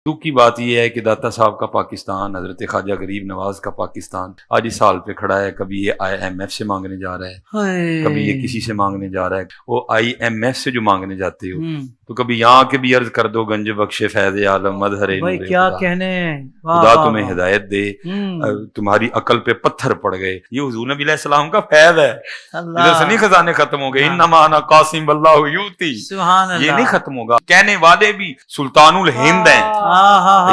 تو کی بات یہ ہے کہ داتا صاحب کا پاکستان، حضرت خواجہ غریب نواز کا پاکستان آج اس حال پہ کھڑا ہے. کبھی یہ IMF سے مانگنے جا رہا ہے، کبھی یہ کسی سے مانگنے جا رہا ہے. وہ IMF سے جو مانگنے جاتے ہو تو کبھی یہاں کے بھی عرض کر دو گنج بخش فیض عالم مظہر نور کیا خدا. کہنے، خدا تمہیں ہدایت دے، تمہاری عقل پہ پتھر پڑ گئے. یہ حضور نبی علیہ السلام کا فیض ہے. ادھر سے نہیں خزانے ختم ہو گئے. انما انا قاسم اللہ یؤتی، یہ نہیں ختم ہوگا. کہنے والے بھی سلطان الہند ہیں.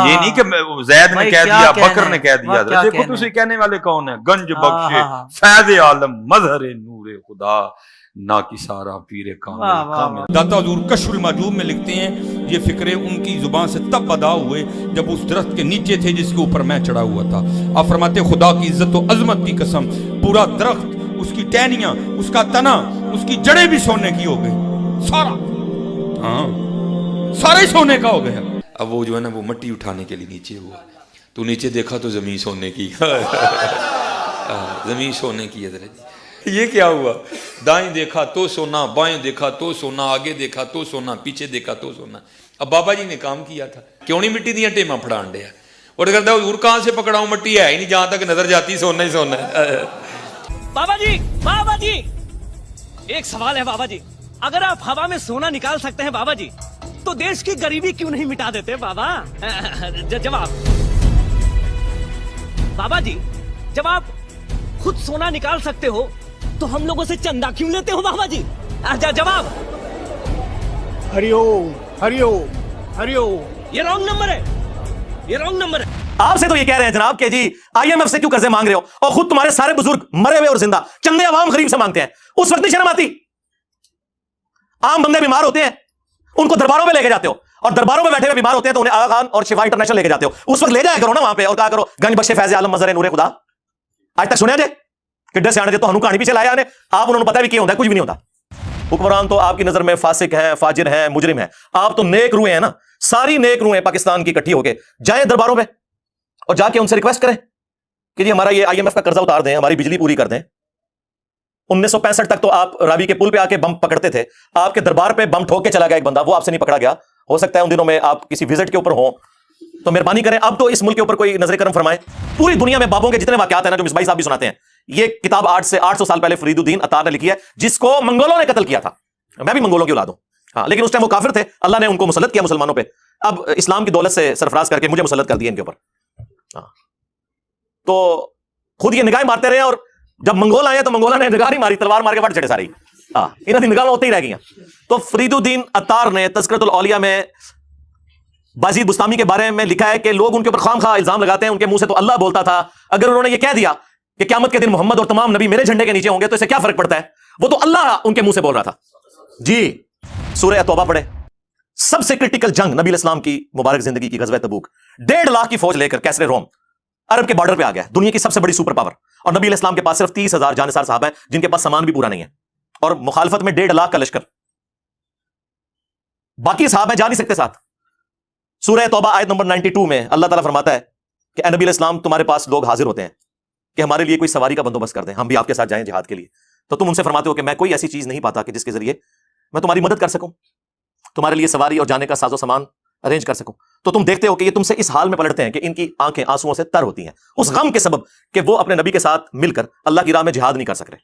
یہ نہیں کہ زید نے کہہ دیا، بکر نے کہہ دیا. دیکھو تجھے کہنے والے کون ہیں؟ گنج بخش فیض عالم مظہر نور خدا نا کی سارا پیر کامل. داتا حضور کشف المحجوب میں لکھتے ہیں یہ فکرے ان کی زبان سے تب ادا ہوئے جب اس درخت کے نیچے تھے جس کے اوپر میں چڑھا ہوا تھا. آپ فرماتے خدا کی عزت و عظمت کی قسم، پورا درخت، اس کی ٹہنیاں، اس کا تنا، اس کی جڑیں بھی سونے کی ہو گئی. سارا ہی سونے کا ہو گیا. اب وہ جو ہے نا وہ مٹی اٹھانے کے لیے نیچے ہوا تو نیچے دیکھا تو زمین سونے کی. زمین سونے کی. حضرت یہ کیا ہوا؟ دائیں دیکھا تو سونا، بائیں دیکھا تو سونا، آگے دیکھا تو سونا، پیچھے دیکھا تو سونا. اب بابا جی نے کام کیا تھا، کیوں نہیں مٹی دیا ٹیما پھڑان دیا. اور کرتا حضور کہاں سے پکڑاؤں، مٹی ہے ہی نہیں، جہاں تک نظر جاتی سونا ہی سونا ہے. بابا جی ایک سوال ہے بابا جی، اگر آپ ہوا میں سونا نکال سکتے ہیں بابا جی تو دیش کی غریبی کیوں نہیں مٹا دیتے بابا؟ جواب بابا جی، جب آپ خود سونا نکال سکتے ہو تو ہم لوگوں سے چندہ کیوں لیتے ہو بابا جی؟ جواب ہری اوم ہری اوم ہری اوم. یہ رانگ نمبر ہے، یہ رانگ نمبر ہے. آپ سے تو یہ کہہ رہے ہیں جناب کہ جی IMF سے کیوں قرضے مانگ رہے ہو، اور خود تمہارے سارے بزرگ مرے ہوئے اور زندہ چندے عوام غریب سے مانگتے ہیں. اس وقت نہیں شرم آتی؟ عام بندے بیمار ہوتے ہیں، ان کو درباروں میں لے کے جاتے ہو، اور درباروں میں بیٹھے ہوئے بیمار ہوتے ہیں تو انہیں آغا خان اور شفا انٹرنیشنل لے کے جاتے ہو. اس وقت لے جایا کرو نا وہاں پہ اور کہا کرو گنج بخش فیض عالم مظہر نور خدا. آج تک سنیا جائے کہ ڈر سے آنے دے تو ہنو کہانی پیچھے لایا انہیں. آپ انہوں نے پتہ بھی کیا ہوتا ہے، کچھ بھی نہیں ہوتا. حکمران تو آپ کی نظر میں فاسق ہیں، فاجر ہیں، مجرم ہیں. آپ تو نیک روحیں ہیں نا، ساری نیک روحیں پاکستان کی اکٹھی ہو کے جائیں درباروں میں اور جا کے ان سے ریکویسٹ کریں کہ جی ہمارا یہ IMF کا قرضہ اتار دیں، ہماری بجلی پوری کر دیں. 1965 تک تو آپ راوی کے پل پہ آ کے بم پکڑتے تھے. آپ کے دربار پہ بم ٹھوک کے چلا گیا ایک بندہ، وہ آپ سے نہیں پکڑا گیا. ہو سکتا ہے ان دنوں میں آپ کسی وزٹ کے اوپر ہوں تو مہربانی کریں اب تو اس ملک کے اوپر کوئی نظر کرم فرمائے. پوری دنیا میں بابوں کے جتنے واقعات ہیں نا جو مصباحی صاحب بھی سناتے ہیں، یہ کتاب 800 سال پہلے فرید الدین عطار نے لکھی ہے، جس کو منگولوں نے قتل کیا تھا. میں بھی منگولوں کی اولاد ہوں ہاں، لیکن اس ٹائم وہ کافر تھے، اللہ نے ان کو مسلط کیا مسلمانوں پہ. اب اسلام کی دولت سے سرفراز کر کے مجھے مسلط کر دیا ان کے اوپر. تو خود یہ نگاہیں مارتے رہے، اور جب منگول آئے تو منگولوں نے نگاہ نہیں ماری، تلوار مار کے بٹ چڑھے ساری. انہوں کی نگاہ میں ہوتے ہی رہ گئی. تو فرید الدین عطار نے تذکرۃ الاولیاء میں بازید بستامی کے بارے میں لکھا ہے کہ لوگ ان کے اوپر خام خواہ الزام لگاتے ہیں، ان کے منہ سے تو اللہ بولتا تھا. اگر انہوں نے یہ کہہ دیا کہ قیامت کے دن محمد اور تمام نبی میرے جھنڈے کے نیچے ہوں گے تو اس سے کیا فرق پڑتا ہے؟ وہ تو اللہ ان کے منہ سے بول رہا تھا. جی سورہ توبہ پڑھے. سب سے کرٹیکل جنگ نبی علیہ السلام کی مبارک زندگی کی غزوہ تبوک. 1.5 لاکھ کی فوج لے کر کیسر روم عرب کے بارڈر پہ آ گیا، دنیا کی سب سے بڑی سپر پاور. اور نبی علیہ السلام کے پاس صرف 30,000 جانثار صحابہ ہیں جن کے پاس سامان بھی پورا نہیں ہے، اور مخالفت میں 1.5 لاکھ کا لشکر. باقی صحابہ جا نہیں سکتے ساتھ. سورہ توبہ آیت نمبر 92 میں اللہ تعالیٰ فرماتا ہے کہ اے نبی علیہ السلام، تمہارے پاس لوگ حاضر ہوتے ہیں کہ ہمارے لیے کوئی سواری کا بندوبست کر دیں، ہم بھی آپ کے ساتھ جائیں جہاد کے لیے. تو تم ان سے فرماتے ہو کہ میں کوئی ایسی چیز نہیں پاتا کہ جس کے ذریعے میں تمہاری مدد کر سکوں، تمہارے لیے سواری اور جانے کا ساز و سامان ارینج کر سکوں. تو تم دیکھتے ہو کہ یہ تم سے اس حال میں پلٹتے ہیں کہ ان کی آنکھیں آنسوؤں سے تر ہوتی ہیں اس غم کے سبب کہ وہ اپنے نبی کے ساتھ مل کر اللہ کی راہ میں جہاد نہیں کر سک رہے.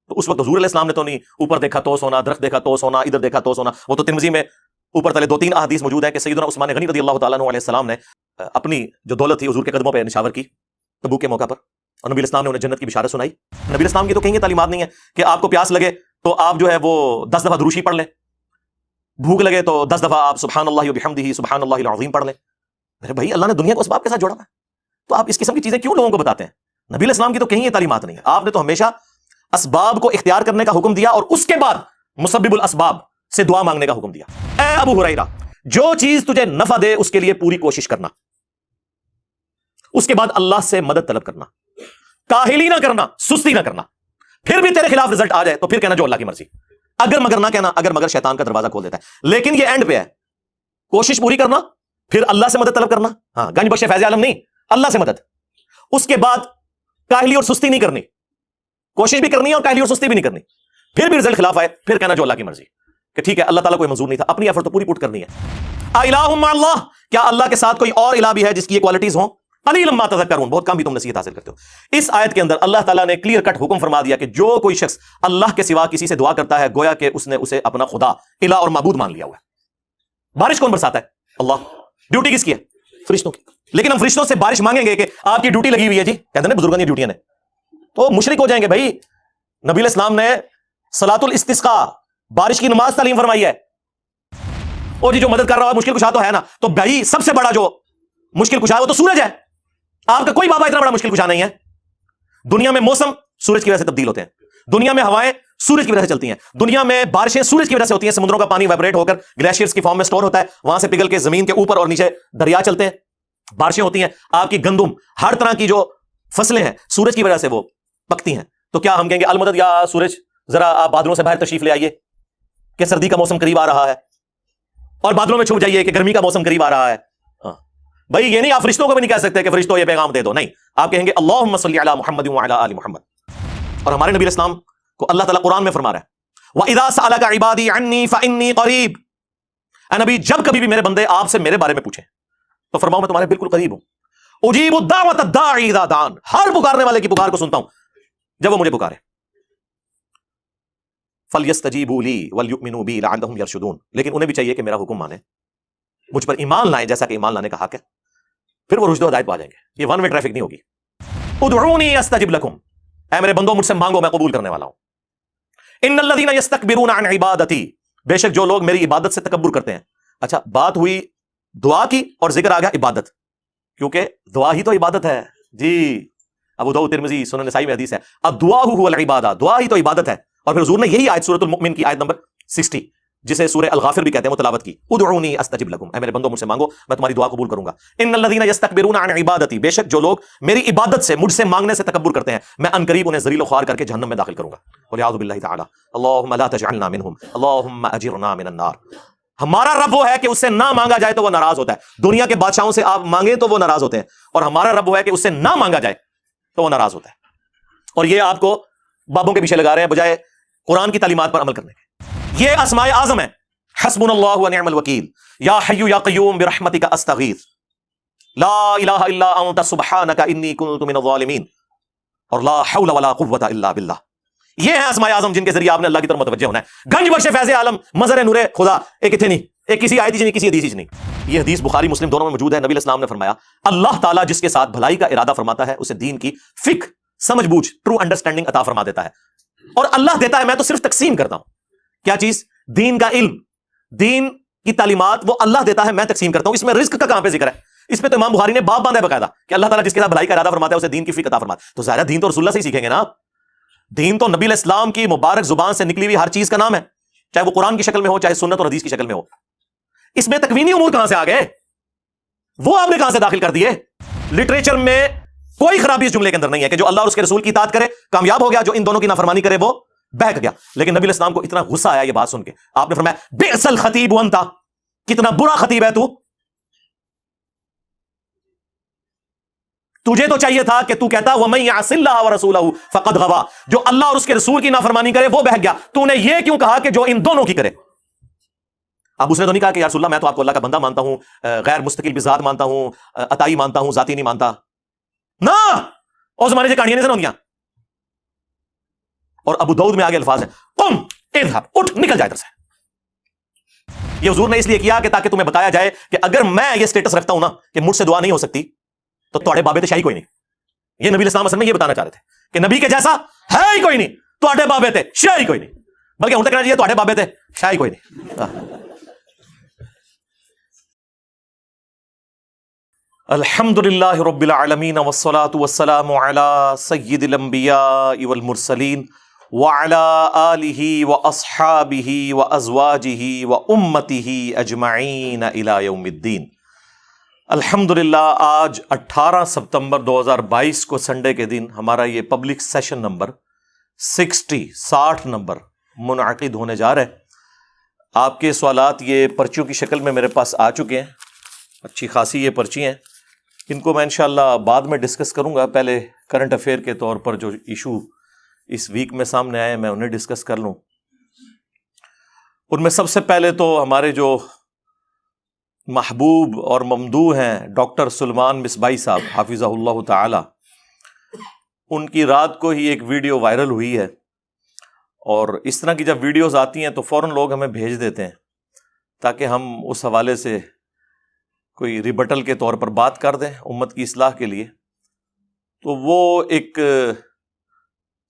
تو اس وقت حضور علیہ السلام نے تو نہیں اوپر دیکھا تو سونا، درخت دیکھا تو سونا، ادھر دیکھا تو سونا. وہ تو ترمذی میں اوپر تلے 2-3 احادیث موجود ہیں کہ سیدنا عثمان غنی رضی اللہ تعالیٰ عنہ علیہ السلام نے اپنی جو دولت تھی حضور کے قدموں پہ نشاور کی تبوک کے موقع پر، اور نبی الاسلام نے انہیں جنت کی بشارت سنائی. نبی الاسلام کی تو کہیں یہ تعلیمات نہیں ہے کہ آپ کو پیاس لگے تو آپ جو ہے وہ 10 دفعہ دروشی پڑھ لیں، بھوک لگے تو 10 دفعہ آپ سبحان اللہ وبحمدہ سبحان اللہ العظیم پڑھ لیں. میرے بھائی اللہ نے دنیا کو اسباب کے ساتھ جوڑا ہے، تو آپ اس قسم کی چیزیں کیوں لوگوں کو بتاتے ہیں؟ نبی علیہ السلام کی تو کہیں یہ تعلیمات نہیں ہے. آپ نے تو ہمیشہ اسباب کو اختیار کرنے کا حکم دیا اور اس کے بعد مسبب الاسباب سے دعا مانگنے کا حکم دیا. اے ابو ہریرہ، جو چیز تجھے نفع دے اس کے لیے پوری کوشش کرنا، اس کے بعد اللہ سے مدد طلب کرنا، کاہلی نہ کرنا، سستی نہ کرنا. پھر بھی تیرے خلاف رزلٹ آ جائے تو پھر کہنا جو اللہ کی مرضی. اگر مگر نہ کہنا، اگر مگر شیطان کا دروازہ کھول دیتا ہے. لیکن یہ اینڈ پہ ہے، کوشش پوری کرنا، پھر اللہ سے مدد طلب کرنا. ہاں، گنج بخش فیض عالم نہیں، اللہ سے مدد. اس کے بعد کاہلی اور سستی نہیں کرنی، کوشش بھی کرنی ہے اور کاہلی اور سستی بھی نہیں کرنی. پھر بھی رزلٹ خلاف آئے پھر کہنا جو اللہ کی مرضی، کہ ٹھیک ہے اللہ تعالیٰ کوئی منظور نہیں تھا، اپنی ایفرٹ تو پوری پوٹ کرنی ہے. الہ مع اللہ، کیا اللہ کے ساتھ کوئی اور الہ بھی ہے جس کی یہ کوالٹیز ہوں؟ قلیلا ما تذکرون، بہت کم بھی تم نصیحت حاصل کرتے ہو۔ اس آیت کے اندر اللہ تعالیٰ نے کلیئر کٹ حکم فرما دیا کہ جو کوئی شخص اللہ کے سوا کسی سے دعا کرتا ہے گویا کہ اس نے اسے اپنا خدا، الہ اور معبود مان لیا ہوا ہے۔ بارش کون برساتا ہے؟ اللہ۔ ڈیوٹی کس کی ہے؟ فرشتوں کی۔ لیکن ہم فرشتوں سے بارش مانگیں گے کہ آپ کی ڈیوٹی لگی ہوئی ہے جی، کہتے ہیں بزرگوں کی ڈیوٹیاں نے، تو مشرک ہو جائیں گے بھائی۔ نبی علیہ السلام نے صلاۃ الاستسقاء، بارش کی نماز تعلیم فرمائی ہے۔ اور جی جو مدد کر رہا ہے مشکل کشا تو ہے نا، تو بھائی سب سے بڑا جو مشکل کشا ہے وہ تو سورج ہے۔ آپ کا کوئی بابا اتنا بڑا مشکل کشا نہیں ہے۔ دنیا میں موسم سورج کی وجہ سے تبدیل ہوتے ہیں، دنیا میں ہوائیں سورج کی وجہ سے چلتی ہیں، دنیا میں بارشیں سورج کی وجہ سے ہوتی ہیں، سمندروں کا پانی وائبریٹ ہو کر گلیشیئرز کی فارم میں سٹور ہوتا ہے، وہاں سے پگھل کے زمین کے اوپر اور نیچے دریا چلتے ہیں، بارشیں ہوتی ہیں۔ آپ کی گندم، ہر طرح کی جو فصلیں ہیں سورج کی وجہ سے وہ پکتی ہیں۔ تو کیا ہم کہیں گے المدد یا سورج ذرا آپ بادلوں سے باہر تشریف لے آئیے کہ سردی کا موسم قریب آ رہا ہے، اور بادلوں میں چھپ جائیے کہ گرمی کا موسم قریب آ رہا ہے؟ بھائی یہ نہیں، آپ فرشتوں کو بھی نہیں کہہ سکتے کہ فرشتوں یہ پیغام دے دو، نہیں، آپ کہیں گے اللہم صلی علی محمد وعلی آل محمد۔ اور ہمارے نبی علیہ السلام کو اللہ تعالیٰ قرآن میں فرما رہا ہے وَإِذَا سَأَلَكَ عِبَادِي عَنِّي فَإِنِّي قَرِيبٌ، اے نبی جب کبھی بھی میرے بندے آپ سے میرے بارے میں پوچھیں تو فرماؤ میں تمہارے بالکل قریب ہوں، اجیب الدعوۃ الداعی اذا دعان، ہر پکارنے والے کی پکار کو سنتا ہوں جب وہ مجھے پکارے۔ فَلْيَسْتَجِيبُوا لِي وَلْيُؤْمِنُوا بِي لَعَلَّهُمْ يَرْشُدُونَ، لیکن انہیں بھی چاہیے کہ میرا حکم مانیں، مجھ پر ایمان لائیں جیسا کہ ایمان لانے کا حق ہے، پھر وہ رشد و ہدایت پا جائیں گے۔ یہ ون وے ٹریفک نہیں ہوگی۔ ادعونی استجب لکم، اے میرے بندوں مجھ سے مانگو میں قبول کرنے والا ہوں۔ ان الذین یستکبرون عن عبادتی، بے شک جو لوگ میری عبادت سے تکبر کرتے ہیں۔ اچھا بات ہوئی دعا کی اور ذکر آ گیا عبادت، کیونکہ دعا ہی تو عبادت ہے جی۔ ابو داؤد ترمذی سنن نسائی میں حدیث ہے الدعاء هو العبادہ، دعا ہی تو عبادت ہے۔ اور پھر حضور نے یہی آیت سورۃ المؤمن کی آیت نمبر 60 جسے سورہ الغافر بھی کہتے ہیں وہ تلاوت کی، ادعونی استجب لکم، اے میرے بندوں مجھ سے مانگو میں تمہاری دعا قبول کروں گا۔ ان الذین یستکبرون عن عبادتی، بے شک جو لوگ میری عبادت سے مجھ سے مانگنے سے تکبر کرتے ہیں میں ان قریب انہیں ذلیل و خوار کر کے جہنم میں داخل کروں گا۔ والعیاذ باللہ تعالی، اللہم لا تجعلنا منہم، اللہم اجرنا من النار۔ ہمارا رب وہ ہے کہ اس سے نہ مانگا جائے تو وہ ناراض ہوتا ہے۔ دنیا کے بادشاہوں سے آپ مانگیں تو وہ ناراض ہوتے ہیں، اور ہمارا رب وہ ہے کہ اس سے نہ مانگا جائے تو وہ ناراض ہوتا ہے۔ اور یہ آپ کو بابوں کے پیچھے لگا رہے ہیں بجائے قرآن کی تعلیمات پر عمل کرنے کے۔ یہ اسماء اعظم ہے، حسبنا اللہ ونعم الوکیل، یا حی یا قیوم برحمتک استغیث، لا الہ الا انت سبحانک انی کنت من الظالمین، اور لا حول ولا قوۃ الا باللہ۔ یہ ہیں اسماء اعظم جن کے ذریعے آپ نے اللہ کی طرف متوجہ ہونا ہے۔ گنج بخش فیض عالم مظہر نور خدا، ایک اتنے نہیں، ایک کسی آیت نہیں، کسی حدیث نہیں۔ یہ حدیث بخاری مسلم دونوں میں موجود ہے۔ نبی علیہ السلام نے فرمایا اللہ تعالیٰ جس کے ساتھ بھلائی کا ارادہ فرماتا ہے اسے دین کی فقہ، سمجھ بوجھ، ٹرو انڈرسٹینڈنگ عطا فرما دیتا ہے۔ اور اللہ دیتا ہے، میں تو صرف تقسیم کرتا ہوں۔ کیا چیز؟ دین کا علم، دین کی تعلیمات وہ اللہ دیتا ہے، میں تقسیم کرتا ہوں۔ اس میں رزق کا کہاں پہ ذکر ہے؟ اس پہ تو امام بخاری نے باب باندھا ہے باقاعدہ کہ اللہ تعالیٰ جس کے ساتھ بھلائی کا ارادہ فرماتا ہے اسے دین کی فقہ عطا فرماتا ہے۔ تو ظاہر ہے دین تو رسول اللہ سے ہی سیکھیں گے نا۔ دین تو نبی علیہ السلام کی مبارک زبان سے نکلی ہوئی ہر چیز کا نام ہے، چاہے وہ قرآن کی شکل میں ہو چاہے سنت اور حدیث کی شکل میں ہو۔ اس میں تکوینی امور کہاں سے آ گئے؟ وہ آپ نے کہاں سے داخل کر دیے؟ لٹریچر میں کوئی خرابی اس جملے کے اندر نہیں ہے کہ جو اللہ اور اس کے رسول کی اطاعت کرے کامیاب ہو گیا، جو ان دونوں کی نافرمانی کرے وہ بہک گیا۔ لیکن نبی علیہ السلام کو اتنا غصہ آیا یہ بات سن کے، آپ نے فرمایا بئس الخطیب انت، کتنا برا خطیب ہے تو، تجھے تو چاہیے تھا کہ تو کہتا وَمَن يَعْصِ اللَّهَ وَرَسُولَهُ فَقَدْ غَوَىٰ، جو اللہ اور اس کے رسول کی نافرمانی کرے وہ بہک گیا۔ تو نے یہ کیوں کہا کہ جو ان دونوں کی کرے؟ اب اس نے تو نہیں کہا کہ یا رسول اللہ میں تو آپ کو اللہ کا بندہ مانتا ہوں، غیر مستقل بذات مانتا ہوں، عطائی مانتا ہوں، ذاتی نہیں مانتا نا، اور زمانے سے کہانیاں نہیں سناؤں گیا۔ اور ابو داؤد میں آگے الفاظ ہیں قم اذهب، اٹھ نکل جائے ادھر سے۔ یہ حضور نے اس لیے کیا کہ تاکہ تمہیں بتایا جائے کہ اگر میں یہ سٹیٹس رکھتا ہوں نا کہ مجھ سے دعا نہیں ہو سکتی تو تواڈے بابے تے شاہی کوئی نہیں۔ یہ نبی علیہ السلام اصل میں یہ بتانا چاہ رہے تھے کہ نبی کے جیسا ہے ہی کوئی نہیں، تواڈے بابے تے شاہی کوئی نہیں، بلکہ ہن تک کہنا چاہیے تواڈے بابے تے شاہی کوئی نہیں۔ الحمدللہ رب العالمین والصلاة والسلام علی سید الانبیاء والمرسلین وعلی آلہ واصحابہ وازواجہ وامتہ اجمعین الی یوم الدین۔ الحمدللہ آج 18 ستمبر 2022 کو سنڈے کے دن ہمارا یہ پبلک سیشن نمبر 60 نمبر منعقد ہونے جا رہا ہے۔ آپ کے سوالات یہ پرچیوں کی شکل میں میرے پاس آ چکے ہیں، اچھی خاصی یہ پرچی ہیں، ان کو میں انشاءاللہ بعد میں ڈسکس کروں گا۔ پہلے کرنٹ افیئر کے طور پر جو ایشو اس ویک میں سامنے آئے میں انہیں ڈسکس کر لوں۔ ان میں سب سے پہلے تو ہمارے جو محبوب اور ممدوح ہیں ڈاکٹر سلمان مصباحی صاحب حافظہ اللہ تعالی، ان کی رات کو ہی ایک ویڈیو وائرل ہوئی ہے، اور اس طرح کی جب ویڈیوز آتی ہیں تو فوراً لوگ ہمیں بھیج دیتے ہیں تاکہ ہم اس حوالے سے کوئی ریبٹل کے طور پر بات کر دیں امت کی اصلاح کے لیے۔ تو وہ ایک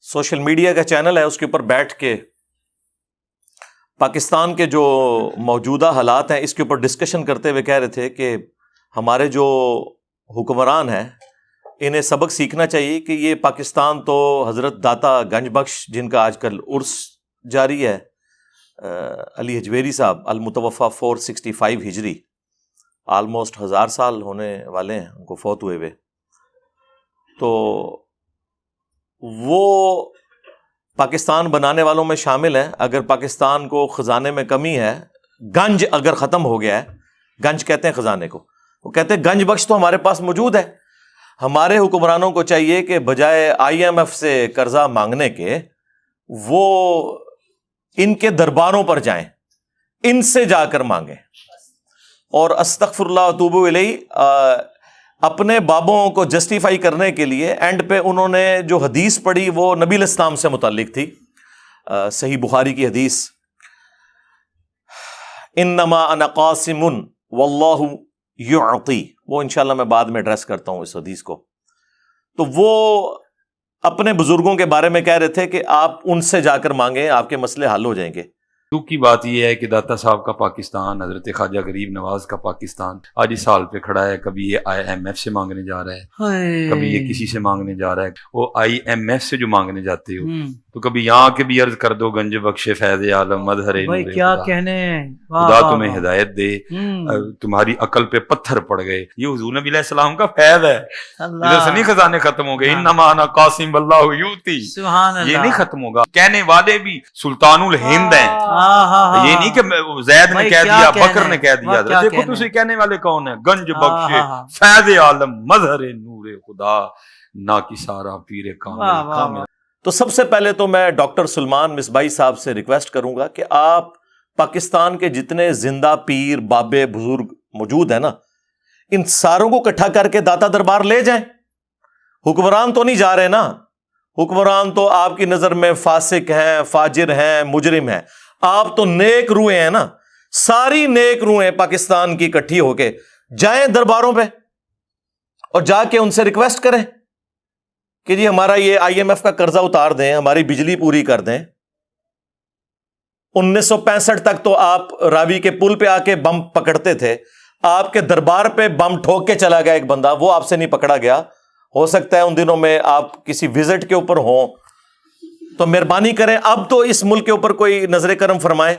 سوشل میڈیا کا چینل ہے، اس کے اوپر بیٹھ کے پاکستان کے جو موجودہ حالات ہیں اس کے اوپر ڈسکشن کرتے ہوئے کہہ رہے تھے کہ ہمارے جو حکمران ہیں انہیں سبق سیکھنا چاہیے کہ یہ پاکستان تو حضرت داتا گنج بخش جن کا آج کل عرس جاری ہے، علی حجویری صاحب المتوفہ 465 ہجری، آلموسٹ 1000 سال ہونے والے ہیں ان کو فوت ہوئے ہوئے، تو وہ پاکستان بنانے والوں میں شامل ہیں۔ اگر پاکستان کو خزانے میں کمی ہے، گنج اگر ختم ہو گیا ہے، گنج کہتے ہیں خزانے کو، وہ کہتے ہیں گنج بخش تو ہمارے پاس موجود ہے۔ ہمارے حکمرانوں کو چاہیے کہ بجائے IMF سے قرضہ مانگنے کے وہ ان کے درباروں پر جائیں، ان سے جا کر مانگیں، اور استغفر اللہ واتوب الیہ اپنے بابوں کو جسٹیفائی کرنے کے لیے اینڈ پہ انہوں نے جو حدیث پڑھی وہ نبی علیہ السلام سے متعلق تھی، صحیح بخاری کی حدیث، انما انا قاسم واللہ یعطی، وہ انشاءاللہ میں بعد میں ایڈریس کرتا ہوں اس حدیث کو۔ تو وہ اپنے بزرگوں کے بارے میں کہہ رہے تھے کہ آپ ان سے جا کر مانگیں، آپ کے مسئلے حل ہو جائیں گے۔ دکھ کی بات یہ ہے کہ داتا صاحب کا پاکستان، حضرت خواجہ غریب نواز کا پاکستان آج اس حال پہ کھڑا ہے۔ کبھی یہ IMF سے مانگنے جا رہا ہے، کبھی یہ کسی سے مانگنے جا رہا ہے۔ وہ IMF سے جو مانگنے جاتے ہو تو کبھی یہاں کے بھی عرض کر دو گنج بخش فیض عالم مظہر نور کیا خدا، کہنے، خدا تمہیں ہدایت دے، تمہاری عقل پہ پتھر پڑ گئے۔ یہ حضور نبی علیہ السلام کا فیض ہے، ادھر سے نہیں خزانے ختم ہو گئے۔ انما انا قاسم اللہ یوتی، یہ نہیں ختم ہوگا۔ کہنے والے بھی سلطان الہند ہیں، یہ نہیں کہ زید نے کہہ دیا، بکر نے کہہ دیا۔ دیکھو تو اسے کہنے والے کون ہیں؟ گنج بخش فیض عالم مظہر نور خدا نا کی سارا پیر کامل۔ تو سب سے پہلے تو میں ڈاکٹر سلمان مصباحی صاحب سے ریکویسٹ کروں گا کہ آپ پاکستان کے جتنے زندہ پیر بابے بزرگ موجود ہیں نا، ان ساروں کو اکٹھا کر کے داتا دربار لے جائیں۔ حکمران تو نہیں جا رہے نا، حکمران تو آپ کی نظر میں فاسق ہیں، فاجر ہیں، مجرم ہیں، آپ تو نیک روحیں ہیں نا، ساری نیک روحیں پاکستان کی اکٹھی ہو کے جائیں درباروں پہ اور جا کے ان سے ریکویسٹ کریں کہ جی ہمارا یہ IMF کا قرضہ اتار دیں، ہماری بجلی پوری کر دیں۔ 1965 تک تو آپ راوی کے پل پہ آ کے بم پکڑتے تھے، آپ کے دربار پہ بم ٹھوک کے چلا گیا ایک بندہ، وہ آپ سے نہیں پکڑا گیا۔ ہو سکتا ہے ان دنوں میں آپ کسی وزٹ کے اوپر ہوں، تو مہربانی کریں اب تو اس ملک کے اوپر کوئی نظر کرم فرمائے۔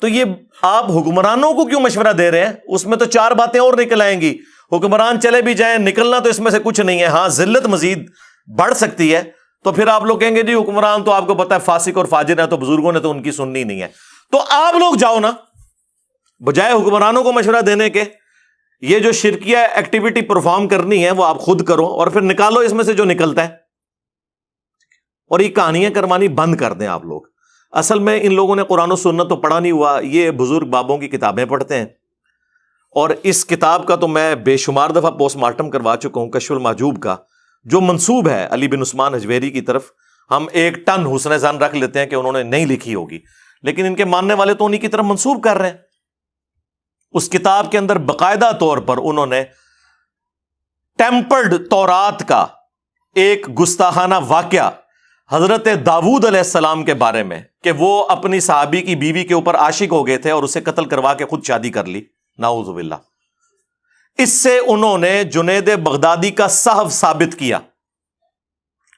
تو یہ آپ حکمرانوں کو کیوں مشورہ دے رہے ہیں؟ اس میں تو 4 باتیں اور نکل آئیں گی۔ حکمران چلے بھی جائیں، نکلنا تو اس میں سے کچھ نہیں ہے، ہاں ذلت مزید بڑھ سکتی ہے۔ تو پھر آپ لوگ کہیں گے جی حکمران تو آپ کو پتا ہے فاسق اور فاجر ہے، تو بزرگوں نے تو ان کی سننی نہیں ہے۔ تو آپ لوگ جاؤ نا، بجائے حکمرانوں کو مشورہ دینے کے، یہ جو شرکیہ ایکٹیویٹی پرفارم کرنی ہے وہ آپ خود کرو، اور پھر نکالو اس میں سے جو نکلتا ہے، اور یہ کہانیاں کروانی بند کر دیں آپ لوگ۔ اصل میں ان لوگوں نے قرآن و سنت تو پڑھا نہیں ہوا، یہ بزرگ بابوں کی کتابیں پڑھتے ہیں، اور اس کتاب کا تو میں بے شمار دفعہ پوسٹ مارٹم کروا چکا ہوں، کشف المحجوب کا، جو منسوب ہے علی بن عثمان حجویری کی طرف۔ ہم 1 ٹن حسن ظن رکھ لیتے ہیں کہ انہوں نے نہیں لکھی ہوگی، لیکن ان کے ماننے والے تو انہی کی طرف منسوب کر رہے ہیں۔ اس کتاب کے اندر باقاعدہ طور پر انہوں نے ٹیمپرڈ تورات کا ایک گستاخانہ واقعہ حضرت داؤد علیہ السلام کے بارے میں، کہ وہ اپنی صحابی کی بیوی کے اوپر عاشق ہو گئے تھے اور اسے قتل کروا کے خود شادی کر لی، نعوذ باللہ۔ اس سے انہوں نے جنید بغدادی کا صحف ثابت کیا،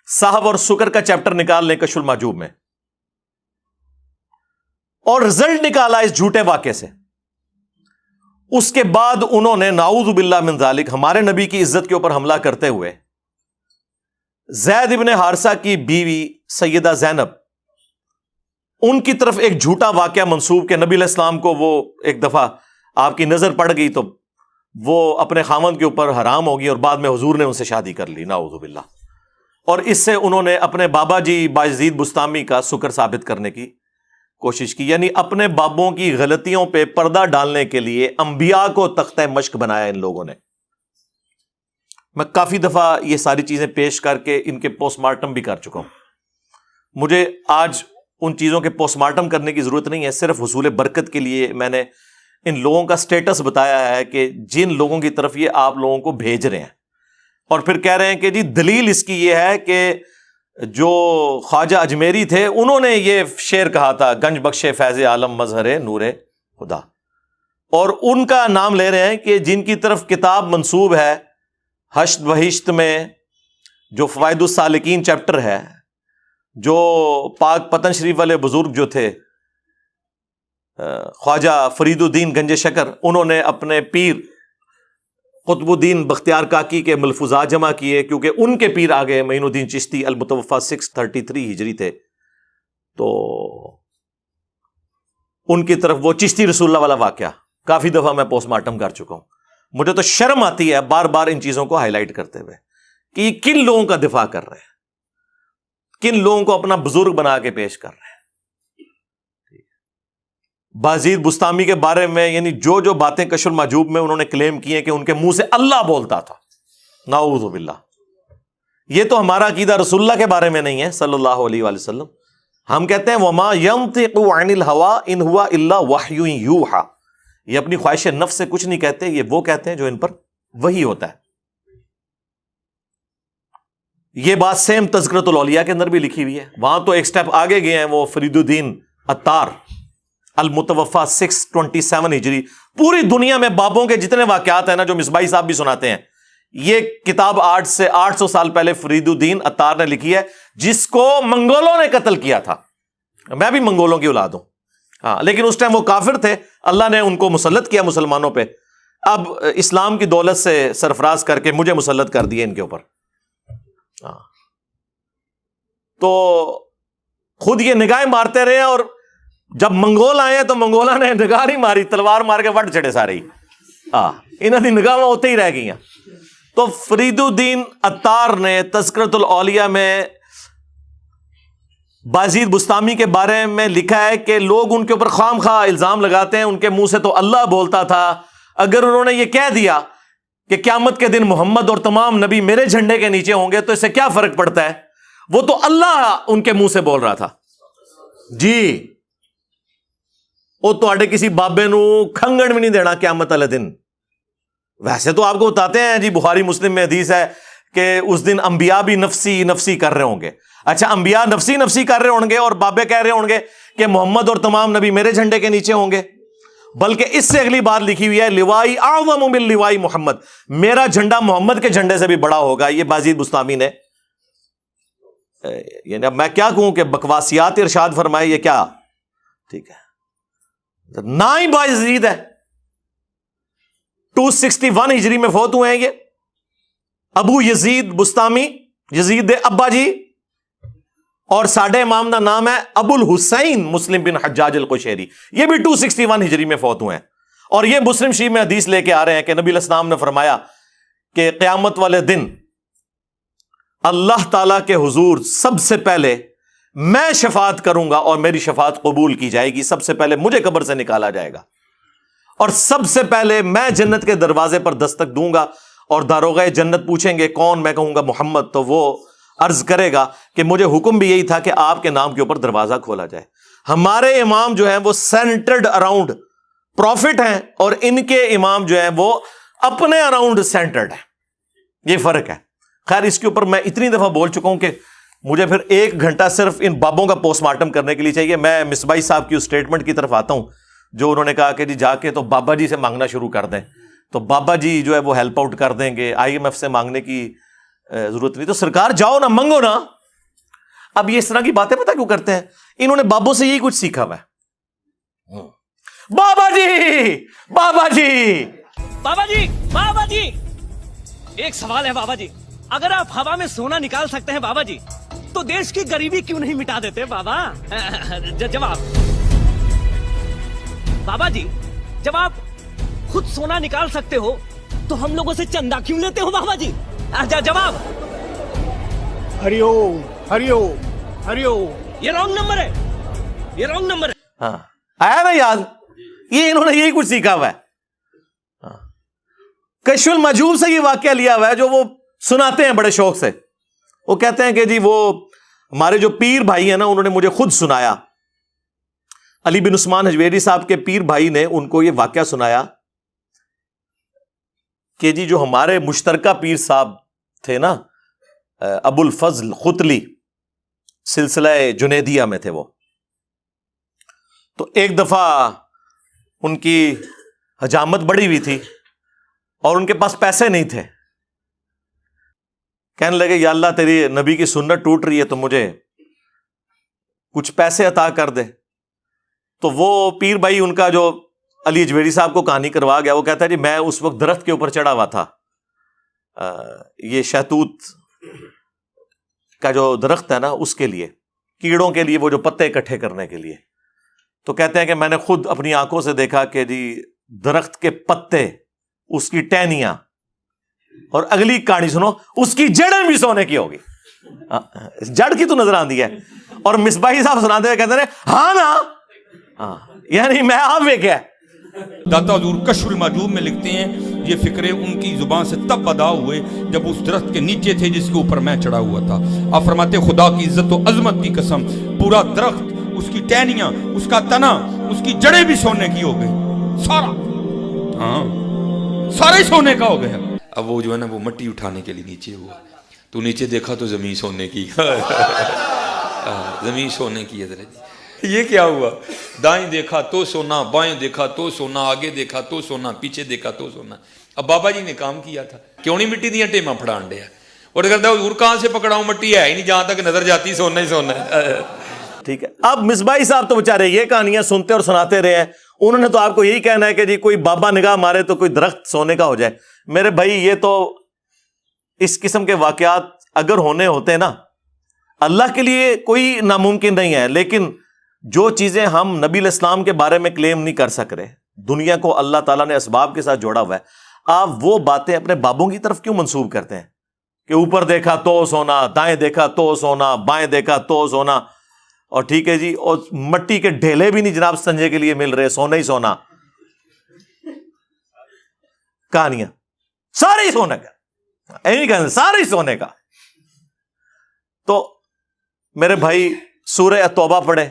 صحف اور سکر کا چیپٹر نکال لیں کشف المحجوب میں، اور رزلٹ نکالا اس جھوٹے واقعے سے۔ اس کے بعد انہوں نے نعوذ باللہ من ذالک ہمارے نبی کی عزت کے اوپر حملہ کرتے ہوئے زید ابن حارثہ کی بیوی سیدہ زینب، ان کی طرف ایک جھوٹا واقعہ منسوب کہ نبی علیہ السلام کو وہ ایک دفعہ آپ کی نظر پڑ گئی تو وہ اپنے خامند کے اوپر حرام ہوگی، اور بعد میں حضور نے ان سے شادی کر لی، نعوذ باللہ۔ اور اس سے انہوں نے اپنے بابا جی بایزید بستامی کا سکر ثابت کرنے کی کوشش کی، یعنی اپنے بابوں کی غلطیوں پہ پردہ ڈالنے کے لیے انبیاء کو تختہ مشق بنایا ان لوگوں نے۔ میں کافی دفعہ یہ ساری چیزیں پیش کر کے ان کے پوسٹ مارٹم بھی کر چکا ہوں۔ مجھے آج ان چیزوں کے پوسٹ مارٹم کرنے کی ضرورت نہیں ہے، صرف حصول برکت کے لیے میں نے ان لوگوں کا سٹیٹس بتایا ہے کہ جن لوگوں کی طرف یہ آپ لوگوں کو بھیج رہے ہیں، اور پھر کہہ رہے ہیں کہ جی دلیل اس کی یہ ہے کہ جو خواجہ اجمیری تھے انہوں نے یہ شعر کہا تھا، گنج بخش فیض عالم مظہر نور خدا، اور ان کا نام لے رہے ہیں کہ جن کی طرف کتاب منسوب ہے حشت بہشت میں، جو فوائد السالکین چیپٹر ہے، جو پاک پتن شریف والے بزرگ جو تھے خواجہ فرید الدین گنج شکر، انہوں نے اپنے پیر قطب الدین بختیار کاکی کے ملفوظات جمع کیے، کیونکہ ان کے پیر آگے معین الدین چشتی المتوفی 633 ہجری تھے، تو ان کی طرف وہ چشتی رسول اللہ والا واقعہ کافی دفعہ میں پوسٹ مارٹم کر چکا ہوں۔ مجھے تو شرم آتی ہے بار بار ان چیزوں کو ہائی لائٹ کرتے ہوئے کہ یہ کن لوگوں کا دفاع کر رہے ہیں، کن لوگوں کو اپنا بزرگ بنا کے پیش کر رہے ہیں۔ بازید بستامی کے بارے میں یعنی جو جو باتیں کشف المحجوب میں انہوں نے کلیم کی ہیں کہ ان کے منہ سے اللہ بولتا تھا، نعوذ باللہ، یہ تو ہمارا عقیدہ رسول اللہ کے بارے میں نہیں ہے صلی اللہ علیہ وآلہ وسلم۔ ہم کہتے ہیں وما ينطق عن الهوى ان هو الا وحی یوحى، یہ اپنی خواہش نفس سے کچھ نہیں کہتے، یہ وہ کہتے ہیں جو ان پر وحی ہوتا ہے۔ یہ بات سیم تذکرۃ الاولیاء کے اندر بھی لکھی ہوئی ہے، وہاں تو ایک سٹیپ آگے گئے ہیں وہ فرید الدین عطار المتوفی 627 ہجری، پوری دنیا میں بابوں کے جتنے واقعات ہیں نا جو مصباحی صاحب بھی سناتے ہیں، یہ کتاب 800 سال پہلے فرید الدین عطار نے لکھی ہے، جس کو منگولوں نے قتل کیا تھا۔ میں بھی منگولوں کی اولاد ہوں، ہاں، لیکن اس ٹائم وہ کافر تھے، اللہ نے ان کو مسلط کیا مسلمانوں پہ، اب اسلام کی دولت سے سرفراز کر کے مجھے مسلط کر دیا ان کے اوپر۔ ہاں، تو خود یہ نگاہیں مارتے رہے، اور جب منگول آئے تو منگولوں نے نگاہ نہیں ماری، تلوار مار کے وٹ چڑے سارے ہی، انہوں نے نگاہ ہوتے ہی رہ گئی ہیں۔ تو فرید الدین عطار نے تذکرۃ الاولیاء میں بازید بستامی کے بارے میں لکھا ہے کہ لوگ ان کے اوپر خام خواہ الزام لگاتے ہیں، ان کے منہ سے تو اللہ بولتا تھا، اگر انہوں نے یہ کہہ دیا کہ قیامت کے دن محمد اور تمام نبی میرے جھنڈے کے نیچے ہوں گے تو اس سے کیا فرق پڑتا ہے، وہ تو اللہ ان کے منہ سے بول رہا تھا جی، وہ تو کسی بابے نو کھنگن بھی نہیں دینا قیامت والے دن۔ ویسے تو آپ کو بتاتے ہیں جی بخاری مسلم میں حدیث ہے کہ اس دن انبیاء بھی نفسی نفسی کر رہے ہوں گے۔ اچھا، انبیاء نفسی نفسی کر رہے ہوں گے اور بابے کہہ رہے ہوں گے کہ محمد اور تمام نبی میرے جھنڈے کے نیچے ہوں گے، بلکہ اس سے اگلی بات لکھی ہوئی ہے لوائی اعظم من لوائی محمد، میرا جھنڈا محمد کے جھنڈے سے بھی بڑا ہوگا۔ یہ بازید بستامی نے، یعنی اب میں کیا کہوں کہ بکواسیات ارشاد فرمائے، یہ کیا ٹھیک ہے، نہ ہی بازید ہے۔ 261 ہجری میں فوت ہوئے ہیں یہ ابو یزید بستامی، یزید دے ابا جی، اور ساڈے امام دا نام ہے ابو الحسین مسلم بن حجاج القشیری، یہ بھی 261 ہجری میں فوت ہوئے ہیں، اور یہ مسلم شریف میں حدیث لے کے آ رہے ہیں کہ نبی علیہ السلام نے فرمایا کہ قیامت والے دن اللہ تعالیٰ کے حضور سب سے پہلے میں شفاعت کروں گا اور میری شفاعت قبول کی جائے گی، سب سے پہلے مجھے قبر سے نکالا جائے گا، اور سب سے پہلے میں جنت کے دروازے پر دستک دوں گا، اور داروغہ جنت پوچھیں گے کون، میں کہوں گا محمد، تو وہ عرض کرے گا کہ مجھے حکم بھی یہی تھا کہ آپ کے نام کے اوپر دروازہ کھولا جائے۔ ہمارے امام جو ہیں وہ سینٹرڈ اراؤنڈ پروفٹ ہیں، اور ان کے امام جو ہیں وہ اپنے اراؤنڈ سینٹرڈ ہیں، یہ فرق ہے۔ خیر، اس کے اوپر میں اتنی دفعہ بول چکا ہوں کہ مجھے پھر 1 گھنٹہ صرف ان بابوں کا پوسٹ مارٹم کرنے کے لیے چاہیے۔ میں مصباحی صاحب کی اس سٹیٹمنٹ کی طرف آتا ہوں جو انہوں نے کہا کہ جی جا کے تو بابا جی سے مانگنا شروع کر دیں، تو بابا جی جو ہے وہ ہیلپ آؤٹ کر دیں گے، IMF سے مانگنے کی ضرورت نہیں، تو سرکار جاؤ نا، منگو نا۔ اب یہ اس طرح کی باتیں پتہ کیوں کرتے ہیں، انہوں نے بابوں سے یہی کچھ سیکھا ہوا ہے۔ بابا جی بابا جی بابا جی بابا جی، ایک سوال ہے بابا جی، اگر آپ ہوا میں سونا نکال سکتے ہیں بابا جی تو دیش کی غریبی کیوں نہیں مٹا دیتے بابا؟ جواب بابا جی، جب آپ خود سونا نکال سکتے ہو تو ہم لوگوں سے چندہ کیوں لیتے ہو بابا جی؟ جواب ہری اوم ہری اوم ہری اوم۔ یہ رانگ نمبر ہے، یہ رانگ نمبر ہے۔ ہاں آیا نا یاد؟ یہ انہوں نے یہی کچھ سیکھا ہوا ہے. کشف المحجوب سے یہ واقعہ لیا ہوا ہے جو وہ سناتے ہیں بڑے شوق سے. وہ کہتے ہیں کہ جی وہ ہمارے جو پیر بھائی ہیں نا انہوں نے مجھے خود سنایا. علی بن عثمان حجویری صاحب کے پیر بھائی نے ان کو یہ واقعہ سنایا کہ جی جو ہمارے مشترکہ پیر صاحب تھے نا ابو الفضل خطلی سلسلہ جنیدیہ میں تھے وہ. تو ایک دفعہ ان کی حجامت بڑی ہوئی تھی اور ان کے پاس پیسے نہیں تھے. کہنے لگے یا اللہ تیری نبی کی سنت ٹوٹ رہی ہے تو مجھے کچھ پیسے عطا کر دے. تو وہ پیر بھائی ان کا جو علی اجویری صاحب کو کہانی کروا گیا وہ کہتا ہے جی میں اس وقت درخت کے اوپر چڑھا ہوا تھا, یہ شہتوت کا جو درخت ہے نا اس کے لیے, کیڑوں کے لیے وہ جو پتے اکٹھے کرنے کے لیے. تو کہتے ہیں کہ میں نے خود اپنی آنکھوں سے دیکھا کہ جی درخت کے پتے, اس کی ٹہنیاں, اور اگلی کہانی سنو اس کی جڑیں بھی سونے کی ہوگی. جڑ کی تو نظر آندی ہے. اور مصباحی صاحب سناتے ہوئے کہتے ہیں ہاں نا, یعنی میں آپ کیا. داتا حضور کشف المحجوب میں لکھتے ہیں یہ فکرے ان کی زبان سے تب ادا ہوئے جب اس درخت کے نیچے تھے جس کے اوپر میں چڑھا ہوا تھا. آپ فرماتے خدا کی عزت و عظمت کی قسم پورا درخت, اس کی ٹہنیاں, اس کا تنا, اس کی جڑیں بھی سونے کی ہو گئی. سارا, ہاں سارا ہی سونے کا ہو گیا. اب وہ جو ہے نا وہ مٹی اٹھانے کے لیے نیچے ہوا, تو نیچے دیکھا تو زمین سونے کی. زمین سونے کی ہے. یہ کیا ہوا؟ دائیں دیکھا تو سونا, بائیں دیکھا تو سونا, آگے دیکھا تو سونا, پیچھے دیکھا تو سونا. اب بابا جی نے کام کیا تھا, کیوں نہیں مٹی دیا ٹیما پھڑان دیا, اور کہتا ہے حضور کہاں سے پکڑاؤں, مٹی ہے ہی نہیں, جہاں تک نظر جاتی سونا ہی سونا ہے. ٹھیک ہے. اب مصباحی صاحب تو بےچارے یہ کہانیاں سنتے اور سناتے رہے ہیں, انہوں نے تو آپ کو یہی کہنا ہے کہ جی کوئی بابا نگاہ مارے تو کوئی درخت سونے کا ہو جائے. میرے بھائی یہ تو اس قسم کے واقعات اگر ہونے ہوتے نا, اللہ کے لیے کوئی ناممکن نہیں ہے, لیکن جو چیزیں ہم نبی علیہ السلام کے بارے میں کلیم نہیں کر سک رہے, دنیا کو اللہ تعالیٰ نے اسباب کے ساتھ جوڑا ہوا ہے, آپ وہ باتیں اپنے بابوں کی طرف کیوں منسوب کرتے ہیں کہ اوپر دیکھا تو سونا, دائیں دیکھا تو سونا, بائیں دیکھا تو سونا, اور ٹھیک ہے جی, اور مٹی کے ڈھیلے بھی نہیں جناب سنجے کے لیے مل رہے, سونا ہی سونا. کہانیاں سارے ہی سونے کا, ایویں کہتے سارے ہی سونے کا. تو میرے بھائی سورہ توبہ پڑھے.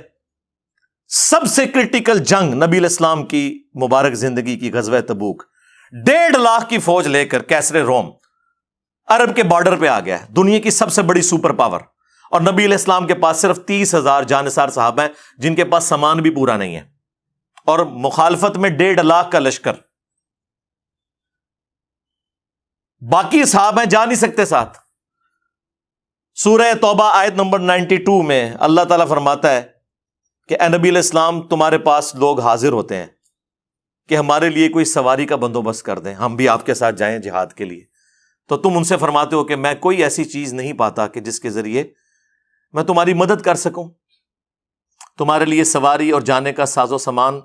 سب سے کرٹیکل جنگ نبی علیہ السلام کی مبارک زندگی کی غزوہ تبوک, 1.5 لاکھ کی فوج لے کر کیسر روم عرب کے بارڈر پہ آ گیا ہے, دنیا کی سب سے بڑی سپر پاور, اور نبی علیہ السلام کے پاس صرف 30,000 جانثار صحابہ ہیں جن کے پاس سامان بھی پورا نہیں ہے, اور مخالفت میں 1.5 لاکھ کا لشکر. باقی صحابہ ہیں جا نہیں سکتے ساتھ. سورہ توبہ آیت نمبر 92 میں اللہ تعالیٰ فرماتا ہے کہ اے نبی علیہ السلام تمہارے پاس لوگ حاضر ہوتے ہیں کہ ہمارے لیے کوئی سواری کا بندوبست کر دیں, ہم بھی آپ کے ساتھ جائیں جہاد کے لیے. تو تم ان سے فرماتے ہو کہ میں کوئی ایسی چیز نہیں پاتا کہ جس کے ذریعے میں تمہاری مدد کر سکوں, تمہارے لیے سواری اور جانے کا ساز و سامان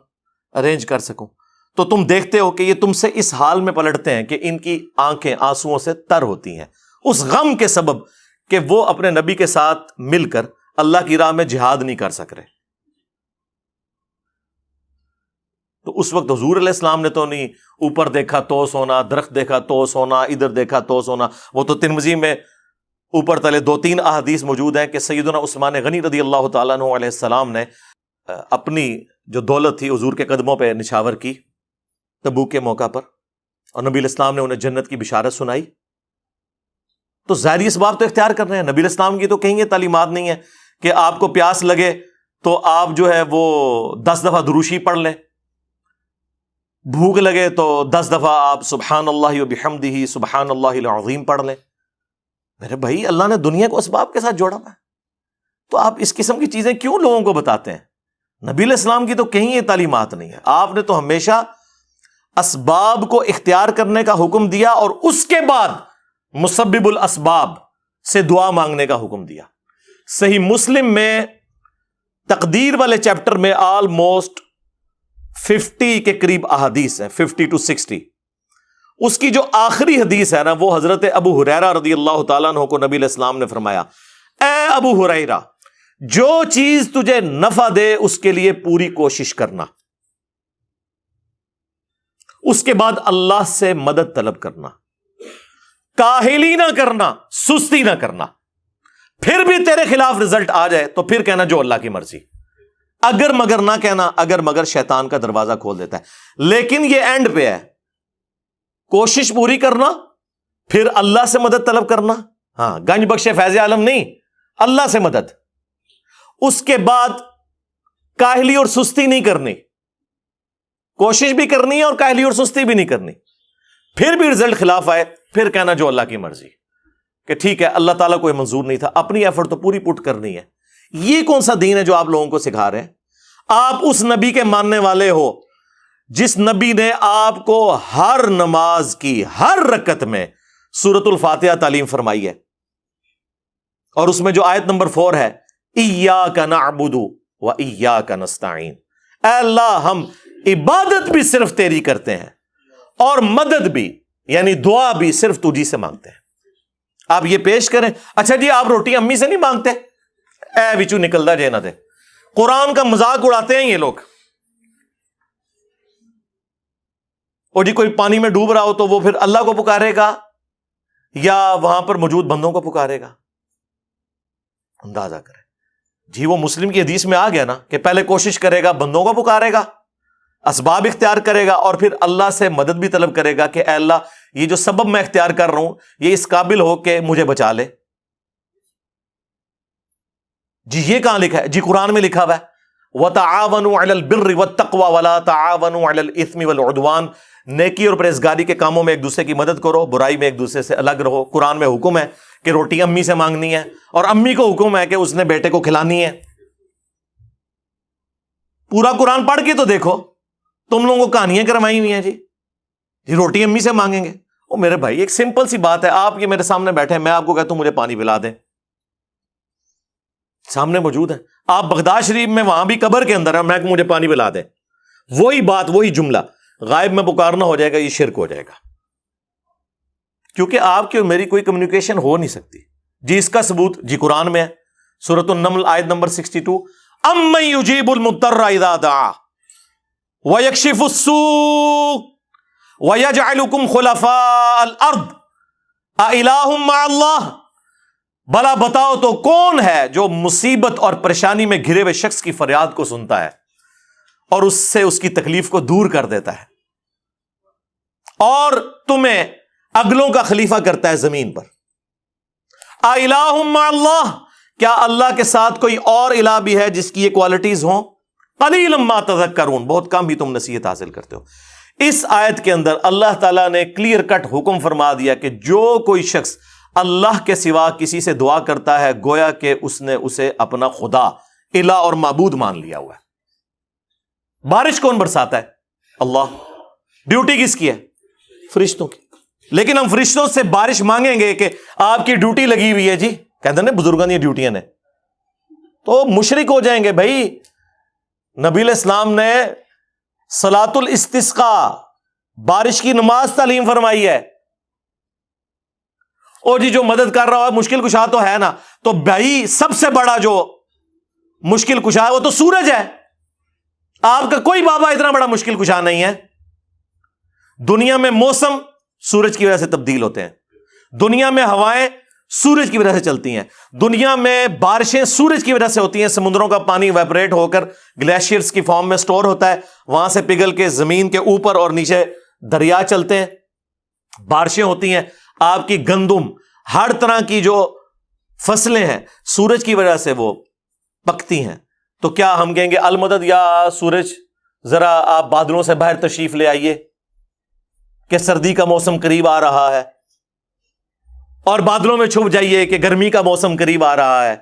ارینج کر سکوں. تو تم دیکھتے ہو کہ یہ تم سے اس حال میں پلٹتے ہیں کہ ان کی آنکھیں آنسوؤں سے تر ہوتی ہیں, اس غم کے سبب کہ وہ اپنے نبی کے ساتھ مل کر اللہ کی راہ میں جہاد نہیں کر سک رہے. تو اس وقت حضور علیہ السلام نے تو نہیں اوپر دیکھا تو سونا, درخت دیکھا تو سونا, ادھر دیکھا تو سونا. وہ تو ترمذی میں اوپر تلے 2-3 احادیث موجود ہیں کہ سیدنا عثمان غنی رضی اللہ تعالیٰ عنہ علیہ السلام نے اپنی جو دولت تھی حضور کے قدموں پہ نشاور کی تبوک کے موقع پر, اور نبی علیہ السلام نے انہیں جنت کی بشارت سنائی. تو ظاہری اسباب تو اختیار کر رہے ہیں. نبی علیہ السلام کی تو کہیں یہ تعلیمات نہیں ہے کہ آپ کو پیاس لگے تو آپ جو ہے وہ 10 دفعہ دروشی پڑھ لیں, بھوک لگے تو 10 دفعہ آپ سبحان اللہ و بحمدہ سبحان اللہ العظیم پڑھ لیں. میرے بھائی اللہ نے دنیا کو اسباب کے ساتھ جوڑا ہوا ہے, تو آپ اس قسم کی چیزیں کیوں لوگوں کو بتاتے ہیں؟ نبی علیہ السلام کی تو کہیں یہ تعلیمات نہیں ہے. آپ نے تو ہمیشہ اسباب کو اختیار کرنے کا حکم دیا, اور اس کے بعد مسبب الاسباب سے دعا مانگنے کا حکم دیا. صحیح مسلم میں تقدیر والے چیپٹر میں آلموسٹ 50 کے قریب احادیث ہیں, 50 to 60. اس کی جو آخری حدیث ہے نا وہ حضرت ابو ہریرہ رضی اللہ تعالیٰ عنہ کو نبی علیہ السلام نے فرمایا, اے ابو ہریرہ جو چیز تجھے نفع دے اس کے لیے پوری کوشش کرنا، اس کے بعد اللہ سے مدد طلب کرنا، کاہلی نہ کرنا، سستی نہ کرنا۔ پھر بھی تیرے خلاف رزلٹ آ جائے تو پھر کہنا جو اللہ کی مرضی، اگر مگر نہ کہنا، اگر مگر شیطان کا دروازہ کھول دیتا ہے۔ لیکن یہ اینڈ پہ ہے، کوشش پوری کرنا، پھر اللہ سے مدد طلب کرنا۔ ہاں، گنج بخش فیض عالم نہیں، اللہ سے مدد۔ اس کے بعد کاہلی اور سستی نہیں کرنی، کوشش بھی کرنی ہے اور کاہلی اور سستی بھی نہیں کرنی۔ پھر بھی رزلٹ خلاف آئے، پھر کہنا جو اللہ کی مرضی، کہ ٹھیک ہے اللہ تعالیٰ کو یہ منظور نہیں تھا، اپنی ایفرٹ تو پوری پٹ کرنی ہے۔ یہ کون سا دین ہے جو آپ لوگوں کو سکھا رہے ہیں؟ آپ اس نبی کے ماننے والے ہو جس نبی نے آپ کو ہر نماز کی ہر رکعت میں سورۃ الفاتحہ تعلیم فرمائی ہے، اور اس میں جو آیت نمبر 4 ہے، ایاک نعبد و ایاک نستعین، اے اللہ ہم عبادت بھی صرف تیری کرتے ہیں اور مدد بھی، یعنی دعا بھی صرف تجھی سے مانگتے ہیں۔ آپ یہ پیش کریں، اچھا جی آپ روٹی امی سے نہیں مانگتے، اے وچو نکلدا جے نہ دے۔ قرآن کا مذاق اڑاتے ہیں یہ لوگ، اور جی کوئی پانی میں ڈوب رہا ہو تو وہ پھر اللہ کو پکارے گا یا وہاں پر موجود بندوں کو پکارے گا؟ اندازہ کریں جی، وہ مسلم کی حدیث میں آ گیا نا کہ پہلے کوشش کرے گا، بندوں کو پکارے گا، اسباب اختیار کرے گا، اور پھر اللہ سے مدد بھی طلب کرے گا کہ اے اللہ یہ جو سبب میں اختیار کر رہا ہوں یہ اس قابل ہو کہ مجھے بچا لے۔ جی یہ کہاں لکھا ہے؟ جی قرآن میں لکھا ہوا ہے وَتَعَاوَنُوا عَلَى الْبِرِّ وَالتَّقْوَى وَلَا تَعَاوَنُوا عَلَى الْإِثْمِ وَالْعُدْوَانِ، نیکی اور پرہیزگاری کے کاموں میں ایک دوسرے کی مدد کرو، برائی میں ایک دوسرے سے الگ رہو۔ قرآن میں حکم ہے کہ روٹی امی سے مانگنی ہے، اور امی کو حکم ہے کہ اس نے بیٹے کو کھلانی ہے۔ پورا قرآن پڑھ کے تو دیکھو، تم لوگوں کو کہانیاں کروائی ہوئی ہیں جی روٹی امی سے مانگیں گے۔ او میرے بھائی ایک سمپل سی بات ہے، آپ یہ میرے سامنے بیٹھے ہیں، میں آپ کو کہتا ہوں مجھے پانی پلا دیں، سامنے موجود ہے، آپ بغداد شریف میں وہاں بھی قبر کے اندر ہے، میں کہ مجھے پانی پلا دیں، وہی بات وہی جملہ غائب میں پکارنا ہو جائے گا، یہ شرک ہو جائے گا، کیونکہ آپ کی اور میری کوئی کمیونیکیشن ہو نہیں سکتی۔ جی اس کا ثبوت جی قرآن میں ہے، سورۃ النمل آیت نمبر 62، امن یجیب المضطر اذا دعا ویکشف السوء ویجعلکم خلفاء الارض االہ مع اللہ، بلا بتاؤ تو کون ہے جو مصیبت اور پریشانی میں گھرے ہوئے شخص کی فریاد کو سنتا ہے اور اس سے اس کی تکلیف کو دور کر دیتا ہے، اور تمہیں اگلوں کا خلیفہ کرتا ہے زمین پر۔ االہ مع اللہ، کیا اللہ کے ساتھ کوئی اور الہ بھی ہے جس کی یہ کوالٹیز ہوں؟ قلیلا ما تذکرون، بہت کم بھی تم نصیحت حاصل کرتے ہو۔ اس آیت کے اندر اللہ تعالیٰ نے کلیئر کٹ حکم فرما دیا کہ جو کوئی شخص اللہ کے سوا کسی سے دعا کرتا ہے گویا کہ اس نے اسے اپنا خدا، الہ اور معبود مان لیا ہوا ہے۔ بارش کون برساتا ہے؟ اللہ۔ ڈیوٹی کس کی ہے؟ فرشتوں کی۔ لیکن ہم فرشتوں سے بارش مانگیں گے کہ آپ کی ڈیوٹی لگی ہوئی ہے جی، کہتے ہیں بزرگوں کی ڈیوٹیاں نے، تو مشرک ہو جائیں گے بھائی۔ نبی علیہ السلام نے صلاۃ الاستسقاء، بارش کی نماز تعلیم فرمائی ہے۔ اور جی جو مدد کر رہا ہے مشکل کشا تو ہے نا، تو بھائی سب سے بڑا جو مشکل کشا ہے وہ تو سورج ہے، آپ کا کوئی بابا اتنا بڑا مشکل کشا نہیں ہے۔ دنیا میں موسم سورج کی وجہ سے تبدیل ہوتے ہیں، دنیا میں ہوائیں سورج کی وجہ سے چلتی ہیں، دنیا میں بارشیں سورج کی وجہ سے ہوتی ہیں، سمندروں کا پانی ویپریٹ ہو کر گلیشیئرز کی فارم میں سٹور ہوتا ہے، وہاں سے پگھل کے زمین کے اوپر اور نیچے دریا چلتے ہیں، بارشیں ہوتی ہیں۔ آپ کی گندم، ہر طرح کی جو فصلیں ہیں سورج کی وجہ سے وہ پکتی ہیں۔ تو کیا ہم کہیں گے المدد یا سورج ذرا آپ بادلوں سے باہر تشریف لے آئیے کہ سردی کا موسم قریب آ رہا ہے، اور بادلوں میں چھپ جائیے کہ گرمی کا موسم قریب آ رہا ہے؟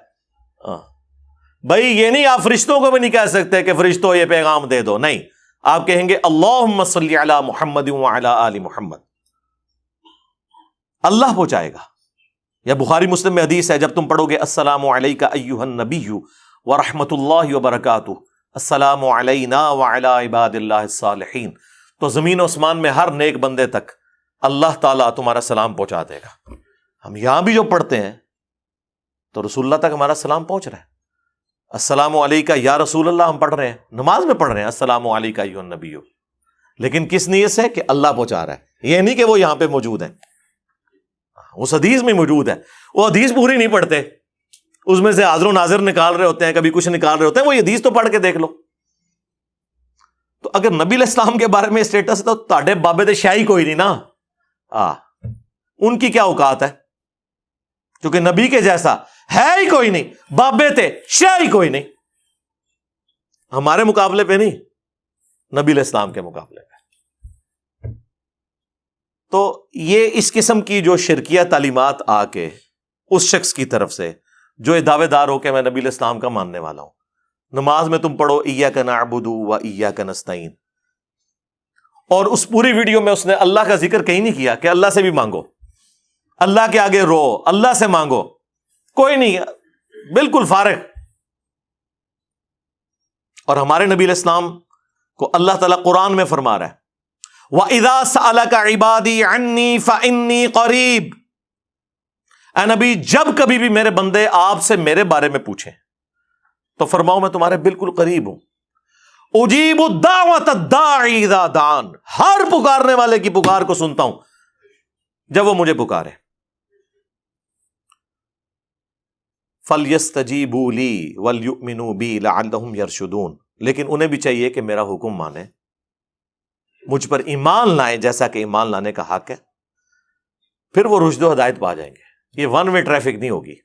بھائی یہ نہیں، آپ فرشتوں کو بھی نہیں کہہ سکتے کہ فرشتوں یہ پیغام دے دو، نہیں، آپ کہیں گے اللہم صلی علی محمد وعلی آل محمد، اللہ پہنچائے گا۔ یا بخاری مسلم میں حدیث ہے، جب تم پڑھو گے السلام علیک ایھا النبی ورحمۃ اللہ وبرکاتہ، السلام علینا وعلی عباد اللہ الصالحین، تو زمین و آسمان میں ہر نیک بندے تک اللہ تعالیٰ تمہارا سلام پہنچا دے گا۔ ہم یہاں بھی جو پڑھتے ہیں تو رسول اللہ تک ہمارا سلام پہنچ رہا ہے۔ السلام علیکہ یا رسول اللہ ہم پڑھ رہے ہیں، نماز میں پڑھ رہے ہیں السلام علیکہ ایھا النبی، لیکن کس نیت سے کہ اللہ پہنچا رہا ہے، یہ نہیں کہ وہ یہاں پہ موجود ہے، اس حدیث میں موجود ہے، وہ حدیث پوری نہیں پڑھتے، اس میں سے حاضر و ناظر نکال رہے ہوتے ہیں، کبھی کچھ نکال رہے ہوتے ہیں، وہ حدیث تو پڑھ کے دیکھ لو۔ تو اگر نبی علیہ السلام کے بارے میں اسٹیٹس تو تاڑے بابے دے شاہی کوئی نہیں نا، ان کی کیا اوقات ہے، کیونکہ نبی کے جیسا ہے ہی کوئی نہیں، بابے تے شاہی کوئی نہیں، ہمارے مقابلے پہ نہیں، نبی علیہ السلام کے مقابلے پہ۔ تو یہ اس قسم کی جو شرکیہ تعلیمات آ کے اس شخص کی طرف سے جو دعوے دار ہو کہ میں نبی علیہ السلام کا ماننے والا ہوں، نماز میں تم پڑھو ایاک نعبد و ایاک نستعین، اور اس پوری ویڈیو میں اس نے اللہ کا ذکر کہیں نہیں کیا کہ اللہ سے بھی مانگو، اللہ کے آگے رو، اللہ سے مانگو، کوئی نہیں، بالکل فارغ۔ اور ہمارے نبی علیہ السلام کو اللہ تعالیٰ قرآن میں فرما رہا ہے وَإِذَا سَأَلَكَ عِبَادِي عَنِّي فَإِنِّي قَرِيبٌ، اے نبی جب کبھی بھی میرے بندے آپ سے میرے بارے میں پوچھیں تو فرماؤ میں تمہارے بالکل قریب ہوں، اجیب الدعوۃ الداعی اذا دعان، ہر پکارنے والے کی پکار کو سنتا ہوں جب وہ مجھے پکارے۔ فَلْيَسْتَجِيبُوا لِي وَلْيُؤْمِنُوا بِي لَعَلَّهُمْ يَرْشُدُونَ، لیکن انہیں بھی چاہیے کہ میرا حکم مانے، مجھ پر ایمان لائیں جیسا کہ ایمان لانے کا حق ہے، پھر وہ رشد و ہدایت پا جائیں گے۔ یہ ون وے ٹریفک نہیں ہوگی،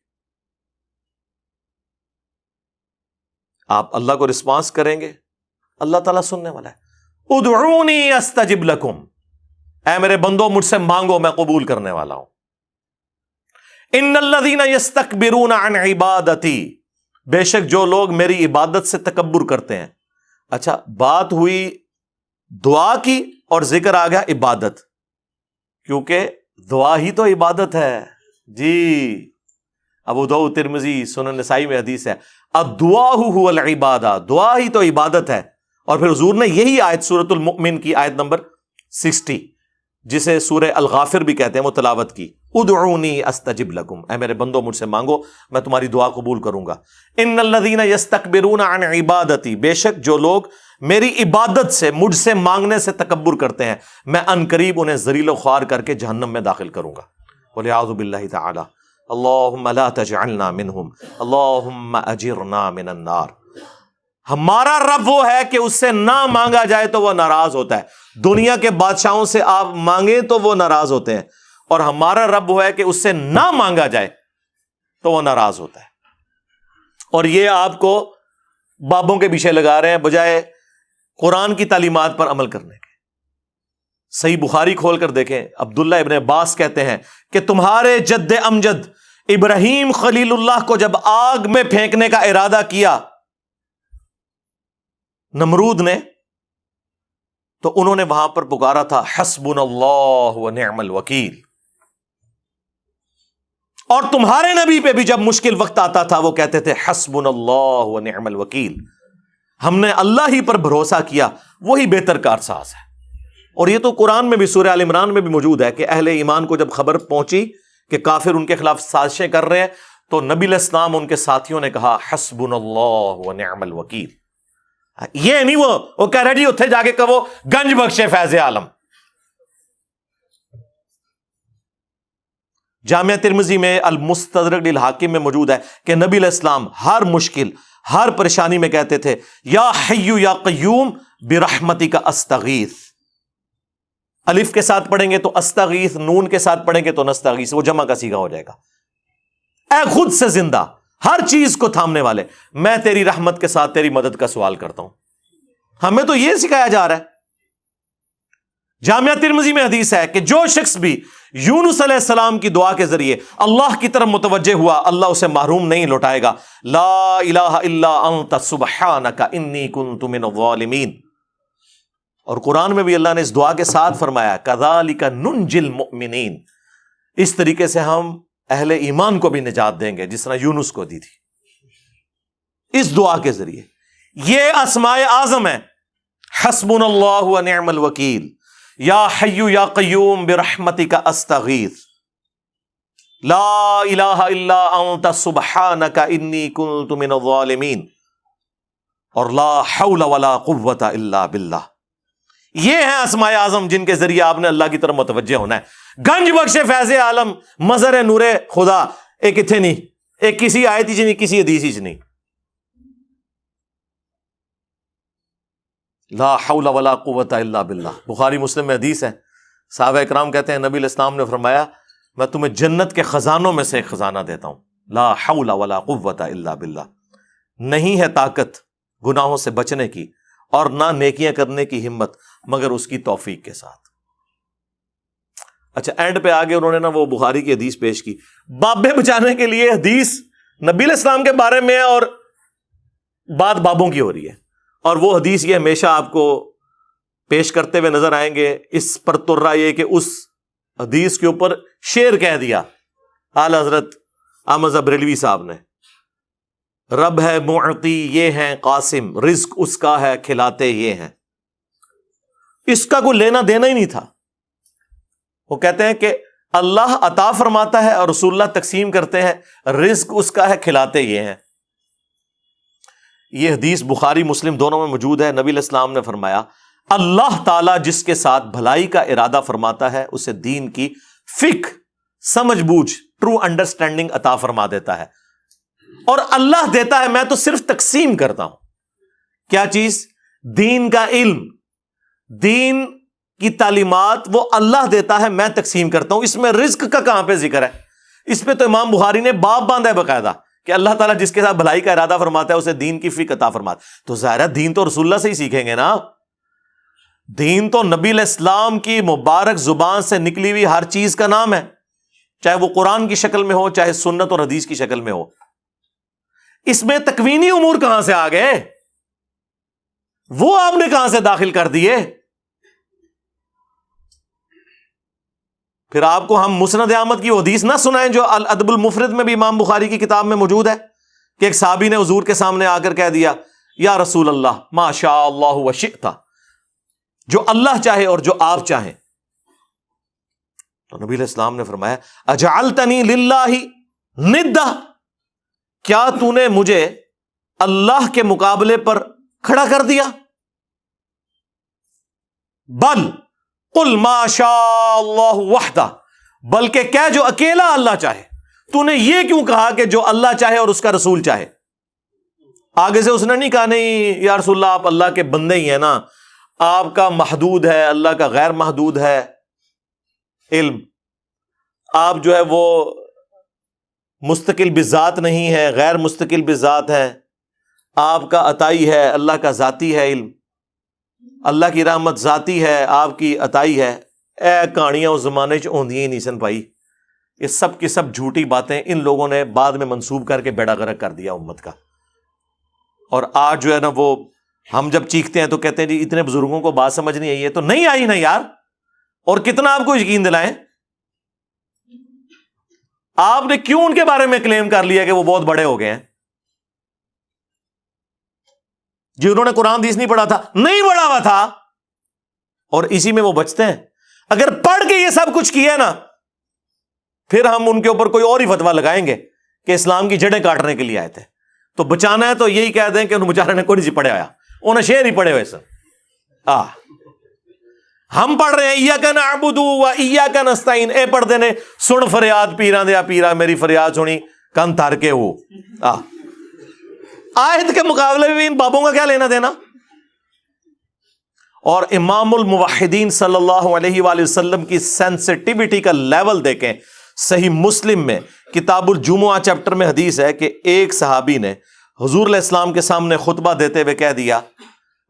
آپ اللہ کو رسپانس کریں گے، اللہ تعالیٰ سننے والا ہے۔ ادعونی استجب لکم، اے میرے بندو مجھ سے مانگو میں قبول کرنے والا ہوں۔ ان الذین یستکبرون عن عبادتی، بے شک جو لوگ میری عبادت سے تکبر کرتے ہیں۔ اچھا بات ہوئی دعا کی اور ذکر آ گیا عبادت، کیونکہ دعا ہی تو عبادت ہے جی۔ ابو داؤد ترمذی سنن نسائی میں حدیث ہے الدعاء هو العبادہ، دعا ہی تو عبادت ہے۔ اور پھر حضور نے یہی آیت سورۃ المؤمن کی آیت نمبر 60 جسے سورہ الغافر بھی کہتے ہیں وہ تلاوت کی، ادعونی استجب لکم، اے میرے بندو مجھ سے مانگو میں تمہاری دعا قبول کروں گا۔ ان الذین یستکبرون عن عبادتی، بے شک جو لوگ میری عبادت سے مجھ سے مانگنے سے تکبر کرتے ہیں میں ان قریب انہیں ذلیل و خوار کر کے جہنم میں داخل کروں گا۔ وَلِعَاذُ بِاللَّهِ تَعَالَى اللہم لا تجعلنا منہم اللہم اجرنا من النار۔ ہمارا رب وہ ہے کہ اس سے نہ مانگا جائے تو وہ ناراض ہوتا ہے، دنیا کے بادشاہوں سے آپ مانگیں تو وہ ناراض ہوتے ہیں، اور ہمارا رب وہ ہے کہ اس سے نہ مانگا جائے تو وہ ناراض ہوتا ہے۔ اور یہ آپ کو بابوں کے پیچھے لگا رہے ہیں بجائے قرآن کی تعلیمات پر عمل کرنے کے۔ صحیح بخاری کھول کر دیکھیں، عبداللہ ابن عباس کہتے ہیں کہ تمہارے جد امجد ابراہیم خلیل اللہ کو جب آگ میں پھینکنے کا ارادہ کیا نمرود نے، تو انہوں نے وہاں پر پکارا تھا حسبنا اللہ ونعم الوکیل۔ اور تمہارے نبی پہ بھی جب مشکل وقت آتا تھا وہ کہتے تھے حسبنا اللہ ونعم الوکیل، ہم نے اللہ ہی پر بھروسہ کیا، وہی بہتر کارساز ہے۔ اور یہ تو قرآن میں بھی سورہ آل عمران میں بھی موجود ہے کہ اہل ایمان کو جب خبر پہنچی کہ کافر ان کے خلاف سازشیں کر رہے ہیں تو نبی علیہ السلام ان کے ساتھیوں نے کہا حسبنا اللہ ونعم الوکیل۔ یہ نہیں وہ کہہ رہے جی اتھے جا کے کہو گنج بخشے فیض عالم۔ جامعہ ترمذی میں المستدرک للحاکم میں موجود ہے کہ نبی علیہ السلام ہر مشکل ہر پریشانی میں کہتے تھے یا حی یا قیوم برحمتک استغیث۔ الف کے ساتھ پڑھیں گے تو استغیث، نون کے ساتھ پڑھیں گے تو نستغیث، وہ جمع کا صیغہ ہو جائے گا۔ اے خود سے زندہ ہر چیز کو تھامنے والے، میں تیری رحمت کے ساتھ تیری مدد کا سوال کرتا ہوں۔ ہمیں تو یہ سکھایا جا رہا ہے۔ جامعہ ترمذی میں حدیث ہے کہ جو شخص بھی یونس علیہ السلام کی دعا کے ذریعے اللہ کی طرف متوجہ ہوا اللہ اسے محروم نہیں لوٹائے گا۔ لا الہ الا انت سبحانک انی کنت من الظالمین۔ اور قرآن میں بھی اللہ نے اس دعا کے ساتھ فرمایا کذالک ننجی المؤمنین، اس طریقے سے ہم اہل ایمان کو بھی نجات دیں گے جس طرح یونس کو دی تھی اس دعا کے ذریعے۔ یہ اسماء اعظم ہے، حسبنا اللہ ونعم الوکیل، یا حی یا قیوم برحمتک استغیث۔ لا الہ الا انت سبحانک انی کنت من الظالمین، اور لا حول ولا قوت الا باللہ۔ یہ ہیں اسماء اعظم جن کے ذریعے آپ نے اللہ کی طرف متوجہ ہونا ہے۔ گنج بخش فیض عالم مظہر نور خدا ایک اتنے نہیں، ایک کسی آیت ہی نہیں، کسی حدیث ہی نہیں۔ لا حول ولا قوت الا باللہ۔ بخاری مسلم میں حدیث ہے، صحابہ اکرام کہتے ہیں نبی علیہ السلام نے فرمایا میں تمہیں جنت کے خزانوں میں سے ایک خزانہ دیتا ہوں، لا حول ولا قوت الا باللہ۔ نہیں ہے طاقت گناہوں سے بچنے کی اور نہ نیکیاں کرنے کی ہمت مگر اس کی توفیق کے ساتھ۔ اچھا، اینڈ پہ آگے انہوں نے نا وہ بخاری کی حدیث پیش کی، بابے بچانے کے لیے حدیث نبی علیہ السلام کے بارے میں ہے اور بات بابوں کی ہو رہی ہے، اور وہ حدیث یہ ہمیشہ آپ کو پیش کرتے ہوئے نظر آئیں گے۔ اس پر ترا یہ کہ اس حدیث کے اوپر شعر کہہ دیا اعلی حضرت احمد بریلوی صاحب نے، رب ہے معطی یہ ہیں قاسم، رزق اس کا ہے کھلاتے یہ ہیں۔ اس کا کوئی لینا دینا ہی نہیں تھا۔ وہ کہتے ہیں کہ اللہ عطا فرماتا ہے اور رسول اللہ تقسیم کرتے ہیں، رزق اس کا ہے کھلاتے یہ ہیں۔ یہ حدیث بخاری مسلم دونوں میں موجود ہے۔ نبی علیہ السلام نے فرمایا اللہ تعالیٰ جس کے ساتھ بھلائی کا ارادہ فرماتا ہے اسے دین کی فقہ، سمجھ بوجھ، ٹرو انڈرسٹینڈنگ عطا فرما دیتا ہے، اور اللہ دیتا ہے، میں تو صرف تقسیم کرتا ہوں۔ کیا چیز؟ دین کا علم، دین کی تعلیمات وہ اللہ دیتا ہے، میں تقسیم کرتا ہوں۔ اس میں رزق کا کہاں پہ ذکر ہے؟ اس پہ تو امام بخاری نے باب باندھا ہے باقاعدہ کہ اللہ تعالیٰ جس کے ساتھ بھلائی کا ارادہ فرماتا ہے اسے دین کی فقہ عطا فرماتا ہے۔ تو ظاہر ہے دین تو رسول اللہ سے ہی سیکھیں گے نا، دین تو نبی علیہ السلام کی مبارک زبان سے نکلی ہوئی ہر چیز کا نام ہے، چاہے وہ قرآن کی شکل میں ہو چاہے سنت اور حدیث کی شکل میں ہو۔ اس میں تکوینی امور کہاں سے آ گئے؟ وہ آپ نے کہاں سے داخل کر دیے؟ پھر آپ کو ہم مسند احمد کی وہ حدیث نہ سنائیں جو الادب المفرد میں بھی امام بخاری کی کتاب میں موجود ہے کہ ایک صحابی نے حضور کے سامنے آ کر کہہ دیا یا رسول اللہ ما شاء اللہ وشئت، جو اللہ چاہے اور جو آپ چاہیں۔ تو نبی علیہ السلام نے فرمایا اجعلتنی للہ ندہ، کیا تو نے مجھے اللہ کے مقابلے پر کھڑا کر دیا؟ بل قل ما شاء اللہ وحدہ، بلکہ کہہ جو اکیلا اللہ چاہے۔ تو نے یہ کیوں کہا کہ جو اللہ چاہے اور اس کا رسول چاہے؟ آگے سے اس نے نہیں کہا نہیں یا رسول اللہ آپ اللہ کے بندے ہی ہیں نا، آپ کا محدود ہے، اللہ کا غیر محدود ہے علم، آپ جو ہے وہ مستقل بذات نہیں ہے، غیر مستقل بذات ہے، آپ کا عطائی ہے، اللہ کا ذاتی ہے علم، اللہ کی رحمت ذاتی ہے، آپ کی عطائی ہے۔ اے کہانیاں اس زمانے چ ہوندیاں ہی نہیں سن بھائی، یہ سب کی سب جھوٹی باتیں ان لوگوں نے بعد میں منسوب کر کے بیڑا غرق کر دیا امت کا۔ اور آج جو ہے نا وہ ہم جب چیختے ہیں تو کہتے ہیں جی اتنے بزرگوں کو بات سمجھ نہیں آئی ہے، تو نہیں آئی نا یار، اور کتنا آپ کو یقین دلائیں؟ آپ نے کیوں ان کے بارے میں کلیم کر لیا کہ وہ بہت بڑے ہو گئے ہیں؟ جی انہوں نے قرآن حدیث نہیں پڑھا تھا، نہیں پڑھا ہوا تھا، اور اسی میں وہ بچتے ہیں۔ اگر پڑھ کے یہ سب کچھ کیا نا پھر ہم ان کے اوپر کوئی اور ہی فتویٰ لگائیں گے کہ اسلام کی جڑیں کاٹنے کے لیے آئے تھے۔ تو بچانا ہے تو یہی کہہ دیں کہ انہوں بیچارے نے کوئی نہیں پڑھے آیا، انہیں شعر ہی پڑھے ہوئے سر۔ ہم پڑھ رہے ہیں ایاک نعبد و ایاک نستعین، اے پڑھ دینے سن فریاد پیراں دیا پیرا، میری فریاد سنی کن تھر کے ہو۔ آیت کے مقابلے میں ان بابوں کا کیا لینا دینا؟ اور امام الموحدین صلی اللہ علیہ وآلہ وسلم کی سینسٹیوٹی کا لیول دیکھیں۔ صحیح مسلم میں کتاب الجمعہ چیپٹر میں حدیث ہے کہ ایک صحابی نے حضور علیہ السلام کے سامنے خطبہ دیتے ہوئے کہہ دیا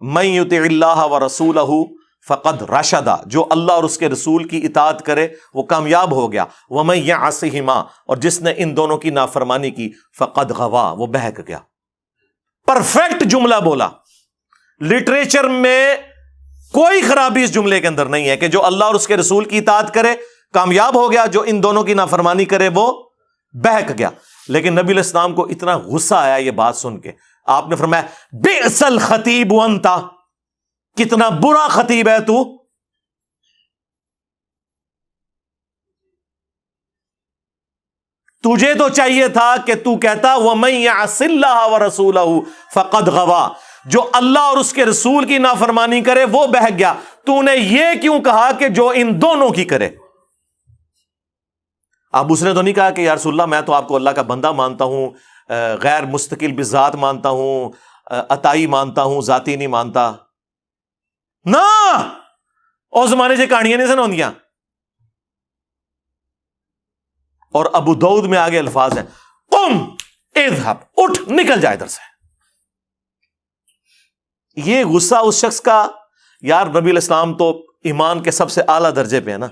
من یطع اللہ ورسولہ فقد رشدا، جو اللہ اور اس کے رسول کی اطاعت کرے وہ کامیاب ہو گیا، ومن یعصہما، اور جس نے ان دونوں کی نافرمانی کی فقد غوا، وہ بہک گیا۔ پرفیکٹ جملہ بولا، لٹریچر میں کوئی خرابی اس جملے کے اندر نہیں ہے کہ جو اللہ اور اس کے رسول کی اطاعت کرے کامیاب ہو گیا، جو ان دونوں کی نافرمانی کرے وہ بہک گیا۔ لیکن نبی علیہ السلام کو اتنا غصہ آیا یہ بات سن کے، آپ نے فرمایا بئس الخطیب انت، کتنا برا خطیب ہے تو۔ تجھے تو چاہیے تھا کہ تو کہتا وَمَن يَعْصِ اللَّهَ وَرَسُولَهُ فَقَدْ غَوَىٰ، جو اللہ اور اس کے رسول کی نافرمانی کرے وہ بہک گیا. تو نے یہ کیوں کہا کہ جو ان دونوں کی کرے؟ اب اس نے تو نہیں کہا کہ یا رسول اللہ میں تو آپ کو اللہ کا بندہ مانتا ہوں، غیر مستقل بذات مانتا ہوں، عطائی مانتا ہوں، ذاتی نہیں مانتا. نہ اور زمانے سے کہانیاں نہیں سناؤندیاں. اور ابو داؤد میں آگے الفاظ ہیں قم اذهب، اٹھ نکل جائے ادھر سے. یہ غصہ اس شخص کا، یار نبی علیہ السلام تو ایمان کے سب سے اعلیٰ درجے پہ ہے نا،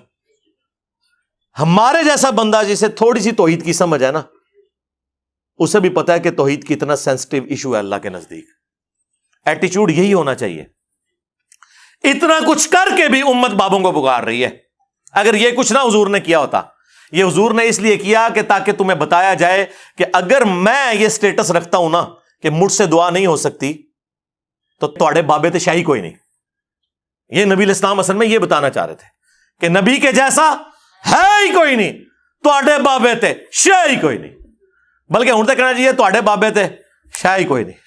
ہمارے جیسا بندہ جسے تھوڑی سی توحید کی سمجھ ہے نا، اسے بھی پتا ہے کہ توحید کتنا سینسٹیو ایشو ہے اللہ کے نزدیک. ایٹیچیوڈ یہی ہونا چاہیے. اتنا کچھ کر کے بھی امت بابوں کو پکار رہی ہے. اگر یہ کچھ نہ حضور نے کیا ہوتا، یہ حضور نے اس لیے کیا کہ تاکہ تمہیں بتایا جائے کہ اگر میں یہ سٹیٹس رکھتا ہوں نا کہ مجھ سے دعا نہیں ہو سکتی تو تواڈے بابے تے شاہی کوئی نہیں. یہ نبی علیہ السلام اصل میں یہ بتانا چاہ رہے تھے کہ نبی کے جیسا ہے ہی کوئی نہیں، تواڈے بابے تے شاہی کوئی نہیں. بلکہ ہوں تو کہنا چاہیے تواڈے بابے تے شاہی کوئی نہیں.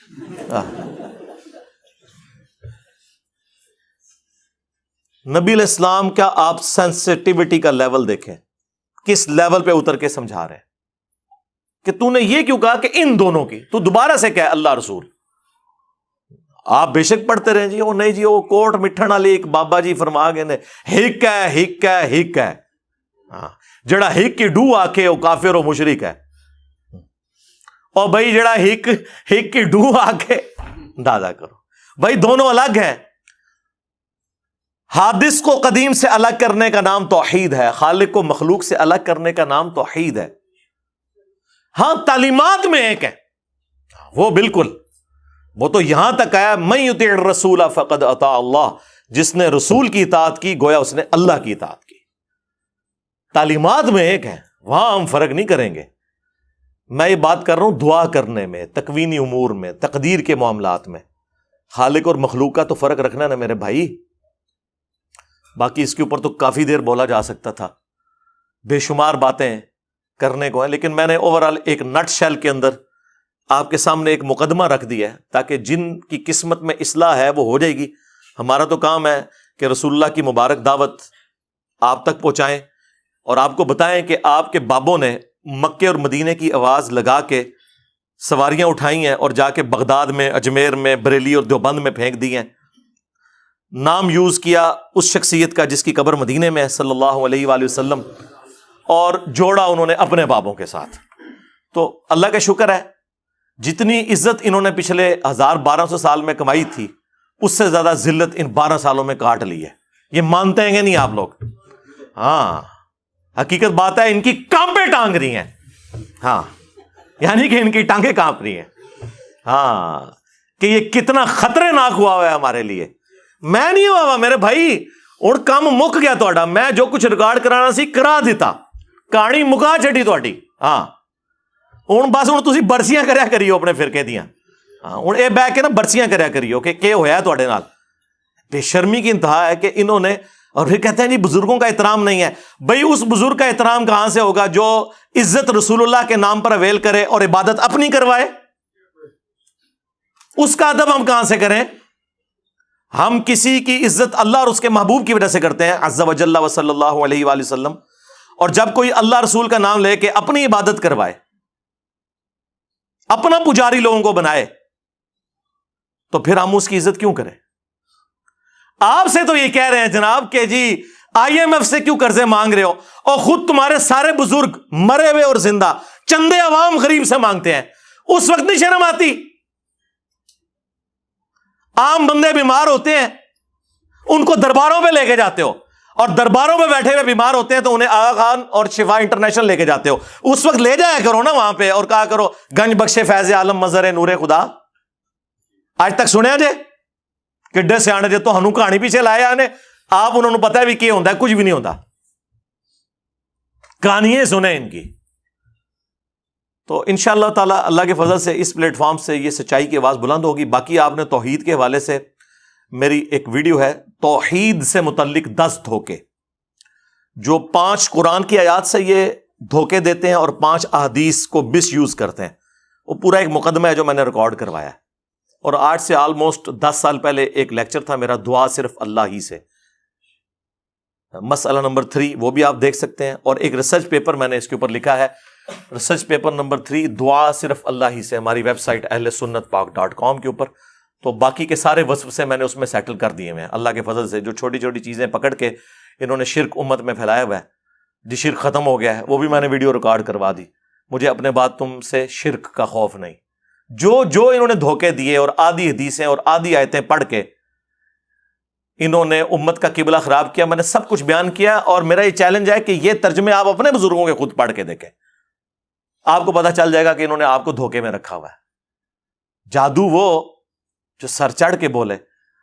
نبی علیہ السلام کا آپ سینسٹیوٹی کا لیول دیکھیں، کس لیول پہ اتر کے سمجھا رہے ہیں کہ تو نے یہ کیوں کہا کہ ان دونوں کی. تو دوبارہ سے کہے اللہ رسول. آپ بے شک پڑھتے رہیں جی، وہ نہیں جی وہ کوٹ مٹھن والے ایک بابا جی فرما گئے نے ہک ہے ہک ہے ہک ہے. ہاں جڑا ہک کی ڈو آکھے وہ کافر و مشرک ہے، اور بھائی جڑا ہک کی ڈو آکھے دادا کرو. بھائی دونوں الگ ہیں. حادث کو قدیم سے الگ کرنے کا نام توحید ہے، خالق کو مخلوق سے الگ کرنے کا نام توحید ہے. ہاں تعلیمات میں ایک ہے وہ، بالکل وہ تو یہاں تک آیا من یطع الرسول فقد اطاع اللہ، جس نے رسول کی اطاعت کی گویا اس نے اللہ کی اطاعت کی. تعلیمات میں ایک ہے، وہاں ہم فرق نہیں کریں گے. میں یہ بات کر رہا ہوں دعا کرنے میں، تکوینی امور میں، تقدیر کے معاملات میں. خالق اور مخلوق کا تو فرق رکھنا نا میرے بھائی. باقی اس کے اوپر تو کافی دیر بولا جا سکتا تھا، بے شمار باتیں کرنے کو ہیں، لیکن میں نے اوورال ایک نٹ شیل کے اندر آپ کے سامنے ایک مقدمہ رکھ دیا ہے تاکہ جن کی قسمت میں اصلاح ہے وہ ہو جائے گی. ہمارا تو کام ہے کہ رسول اللہ کی مبارک دعوت آپ تک پہنچائیں اور آپ کو بتائیں کہ آپ کے بابوں نے مکے اور مدینے کی آواز لگا کے سواریاں اٹھائی ہیں اور جا کے بغداد میں، اجمیر میں، بریلی اور دیوبند میں پھینک دی ہیں. نام یوز کیا اس شخصیت کا جس کی قبر مدینے میں ہے صلی اللہ علیہ وآلہ وسلم، اور جوڑا انہوں نے اپنے بابوں کے ساتھ. تو اللہ کا شکر ہے جتنی عزت انہوں نے پچھلے 1200 سال میں کمائی تھی اس سے زیادہ ذلت ان 12 سالوں میں کاٹ لی ہے. یہ مانتے ہیں کہ نہیں آپ لوگ؟ ہاں حقیقت بات ہے، ان کی کانپیں ٹانگ رہی ہیں. ہاں یعنی کہ ان کی ٹانگیں کانپ رہی ہیں. ہاں کہ یہ کتنا خطرے ناک ہوا ہے ہمارے لیے. میں نہیں ہوا میرے بھائی، اور کام مک گیا تھوڑا. میں جو کچھ ریکارڈ کرانا سی کرا دیتا، کہانی مکا چڑی تھوڑی. ہاں ہوں بس ہوں تسی برسیاں کریا کریو اپنے فرقے دیاں. ہاں ہوں یہ بہ کے نا برسیاں کریا کریو کہ ہویا ہے تواڈے نال. بے شرمی کی انتہا ہے کہ انہوں نے، اور پھر کہتے ہیں جی بزرگوں کا احترام نہیں ہے. بھائی اس بزرگ کا احترام کہاں سے ہوگا جو عزت رسول اللہ کے نام پر اویل کرے اور عبادت اپنی کروائے؟ اس کا ادب ہم کہاں سے کریں؟ ہم کسی کی عزت اللہ اور اس کے محبوب کی وجہ سے کرتے ہیں عز و جل و صلی اللہ علیہ وآلہ وسلم. اور جب کوئی اللہ رسول کا نام لے کے اپنی عبادت کروائے، اپنا پجاری لوگوں کو بنائے، تو پھر ہم اس کی عزت کیوں کریں؟ آپ سے تو یہ کہہ رہے ہیں جناب کہ جی IMF سے کیوں قرضے مانگ رہے ہو، اور خود تمہارے سارے بزرگ مرے ہوئے اور زندہ چندے عوام غریب سے مانگتے ہیں. اس وقت نہیں شرم آتی؟ عام بندے بیمار ہوتے ہیں ان کو درباروں پہ لے کے جاتے ہو، اور درباروں پہ بیٹھے ہوئے بیمار ہوتے ہیں تو انہیں آغا خان اور شفا انٹرنیشنل لے کے جاتے ہو. اس وقت لے جایا کرو نا وہاں پہ اور کہا کرو گنج بخش فیض عالم مظہر نور خدا. آج تک سنیا جے کڈے سیانے جے تو ہنو کہانی پیچھے لائے آنے، آپ انہوں نے پتا بھی کیا ہوتا ہے، کچھ بھی نہیں ہوتا. کہانیاں سنیں ان کی. تو انشاءاللہ تعالی اللہ کے فضل سے اس پلیٹ فارم سے یہ سچائی کی آواز بلند ہوگی. باقی آپ نے توحید کے حوالے سے میری ایک ویڈیو ہے توحید سے متعلق 10 دھوکے، جو 5 قرآن کی آیات سے یہ دھوکے دیتے ہیں اور 5 احادیث کو مس یوز کرتے ہیں. وہ پورا ایک مقدمہ ہے جو میں نے ریکارڈ کروایا ہے. اور آج سے آلموسٹ 10 سال پہلے ایک لیکچر تھا میرا، دعا صرف اللہ ہی سے، مسئلہ نمبر 3، وہ بھی آپ دیکھ سکتے ہیں. اور ایک ریسرچ پیپر میں نے اس کے اوپر لکھا ہے، ریسرچ پیپر نمبر 3، دعا صرف اللہ ہی سے، ہماری ویب سائٹ اہلسنتپاک.com کے اوپر. تو باقی کے سارے وصف سے میں نے اس میں سیٹل کر دیے ہیں اللہ کے فضل سے. جو چھوٹی چھوٹی چیزیں پکڑ کے انہوں نے شرک امت میں پھیلایا ہوا ہے، جی شرک ختم ہو گیا ہے، وہ بھی میں نے ویڈیو ریکارڈ کروا دی. مجھے اپنے بعد تم سے شرک کا خوف نہیں. جو انہوں نے دھوکے دیے اور آدھی حدیثیں اور آدھی آیتیں پڑھ کے انہوں نے امت کا قبلہ خراب کیا، میں نے سب کچھ بیان کیا. اور میرا یہ چیلنج ہے کہ یہ ترجمے آپ اپنے بزرگوں کے خود پڑھ کے دیکھیں، آپ کو پتا چل جائے گا کہ انہوں نے آپ کو دھوکے میں رکھا ہوا ہے. جادو وہ جو سر چڑھ کے بولے.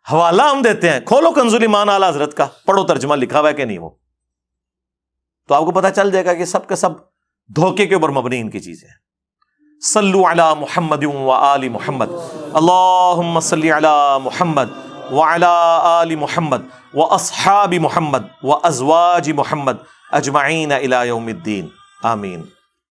حوالہ ہم دیتے ہیں، کھولو کنز الایمان اعلی حضرت کا، پڑھو ترجمہ لکھا ہوا ہے کہ نہیں، وہ تو آپ کو پتا چل جائے گا کہ سب کے سب دھوکے کے اوپر مبنی ان کی چیزیں ہیں. صلو علی محمد و آل محمد، اللہم صلی علی محمد وعلی آل محمد واصحاب محمد وازواج محمد اجمعین الی یوم الدین، آمین.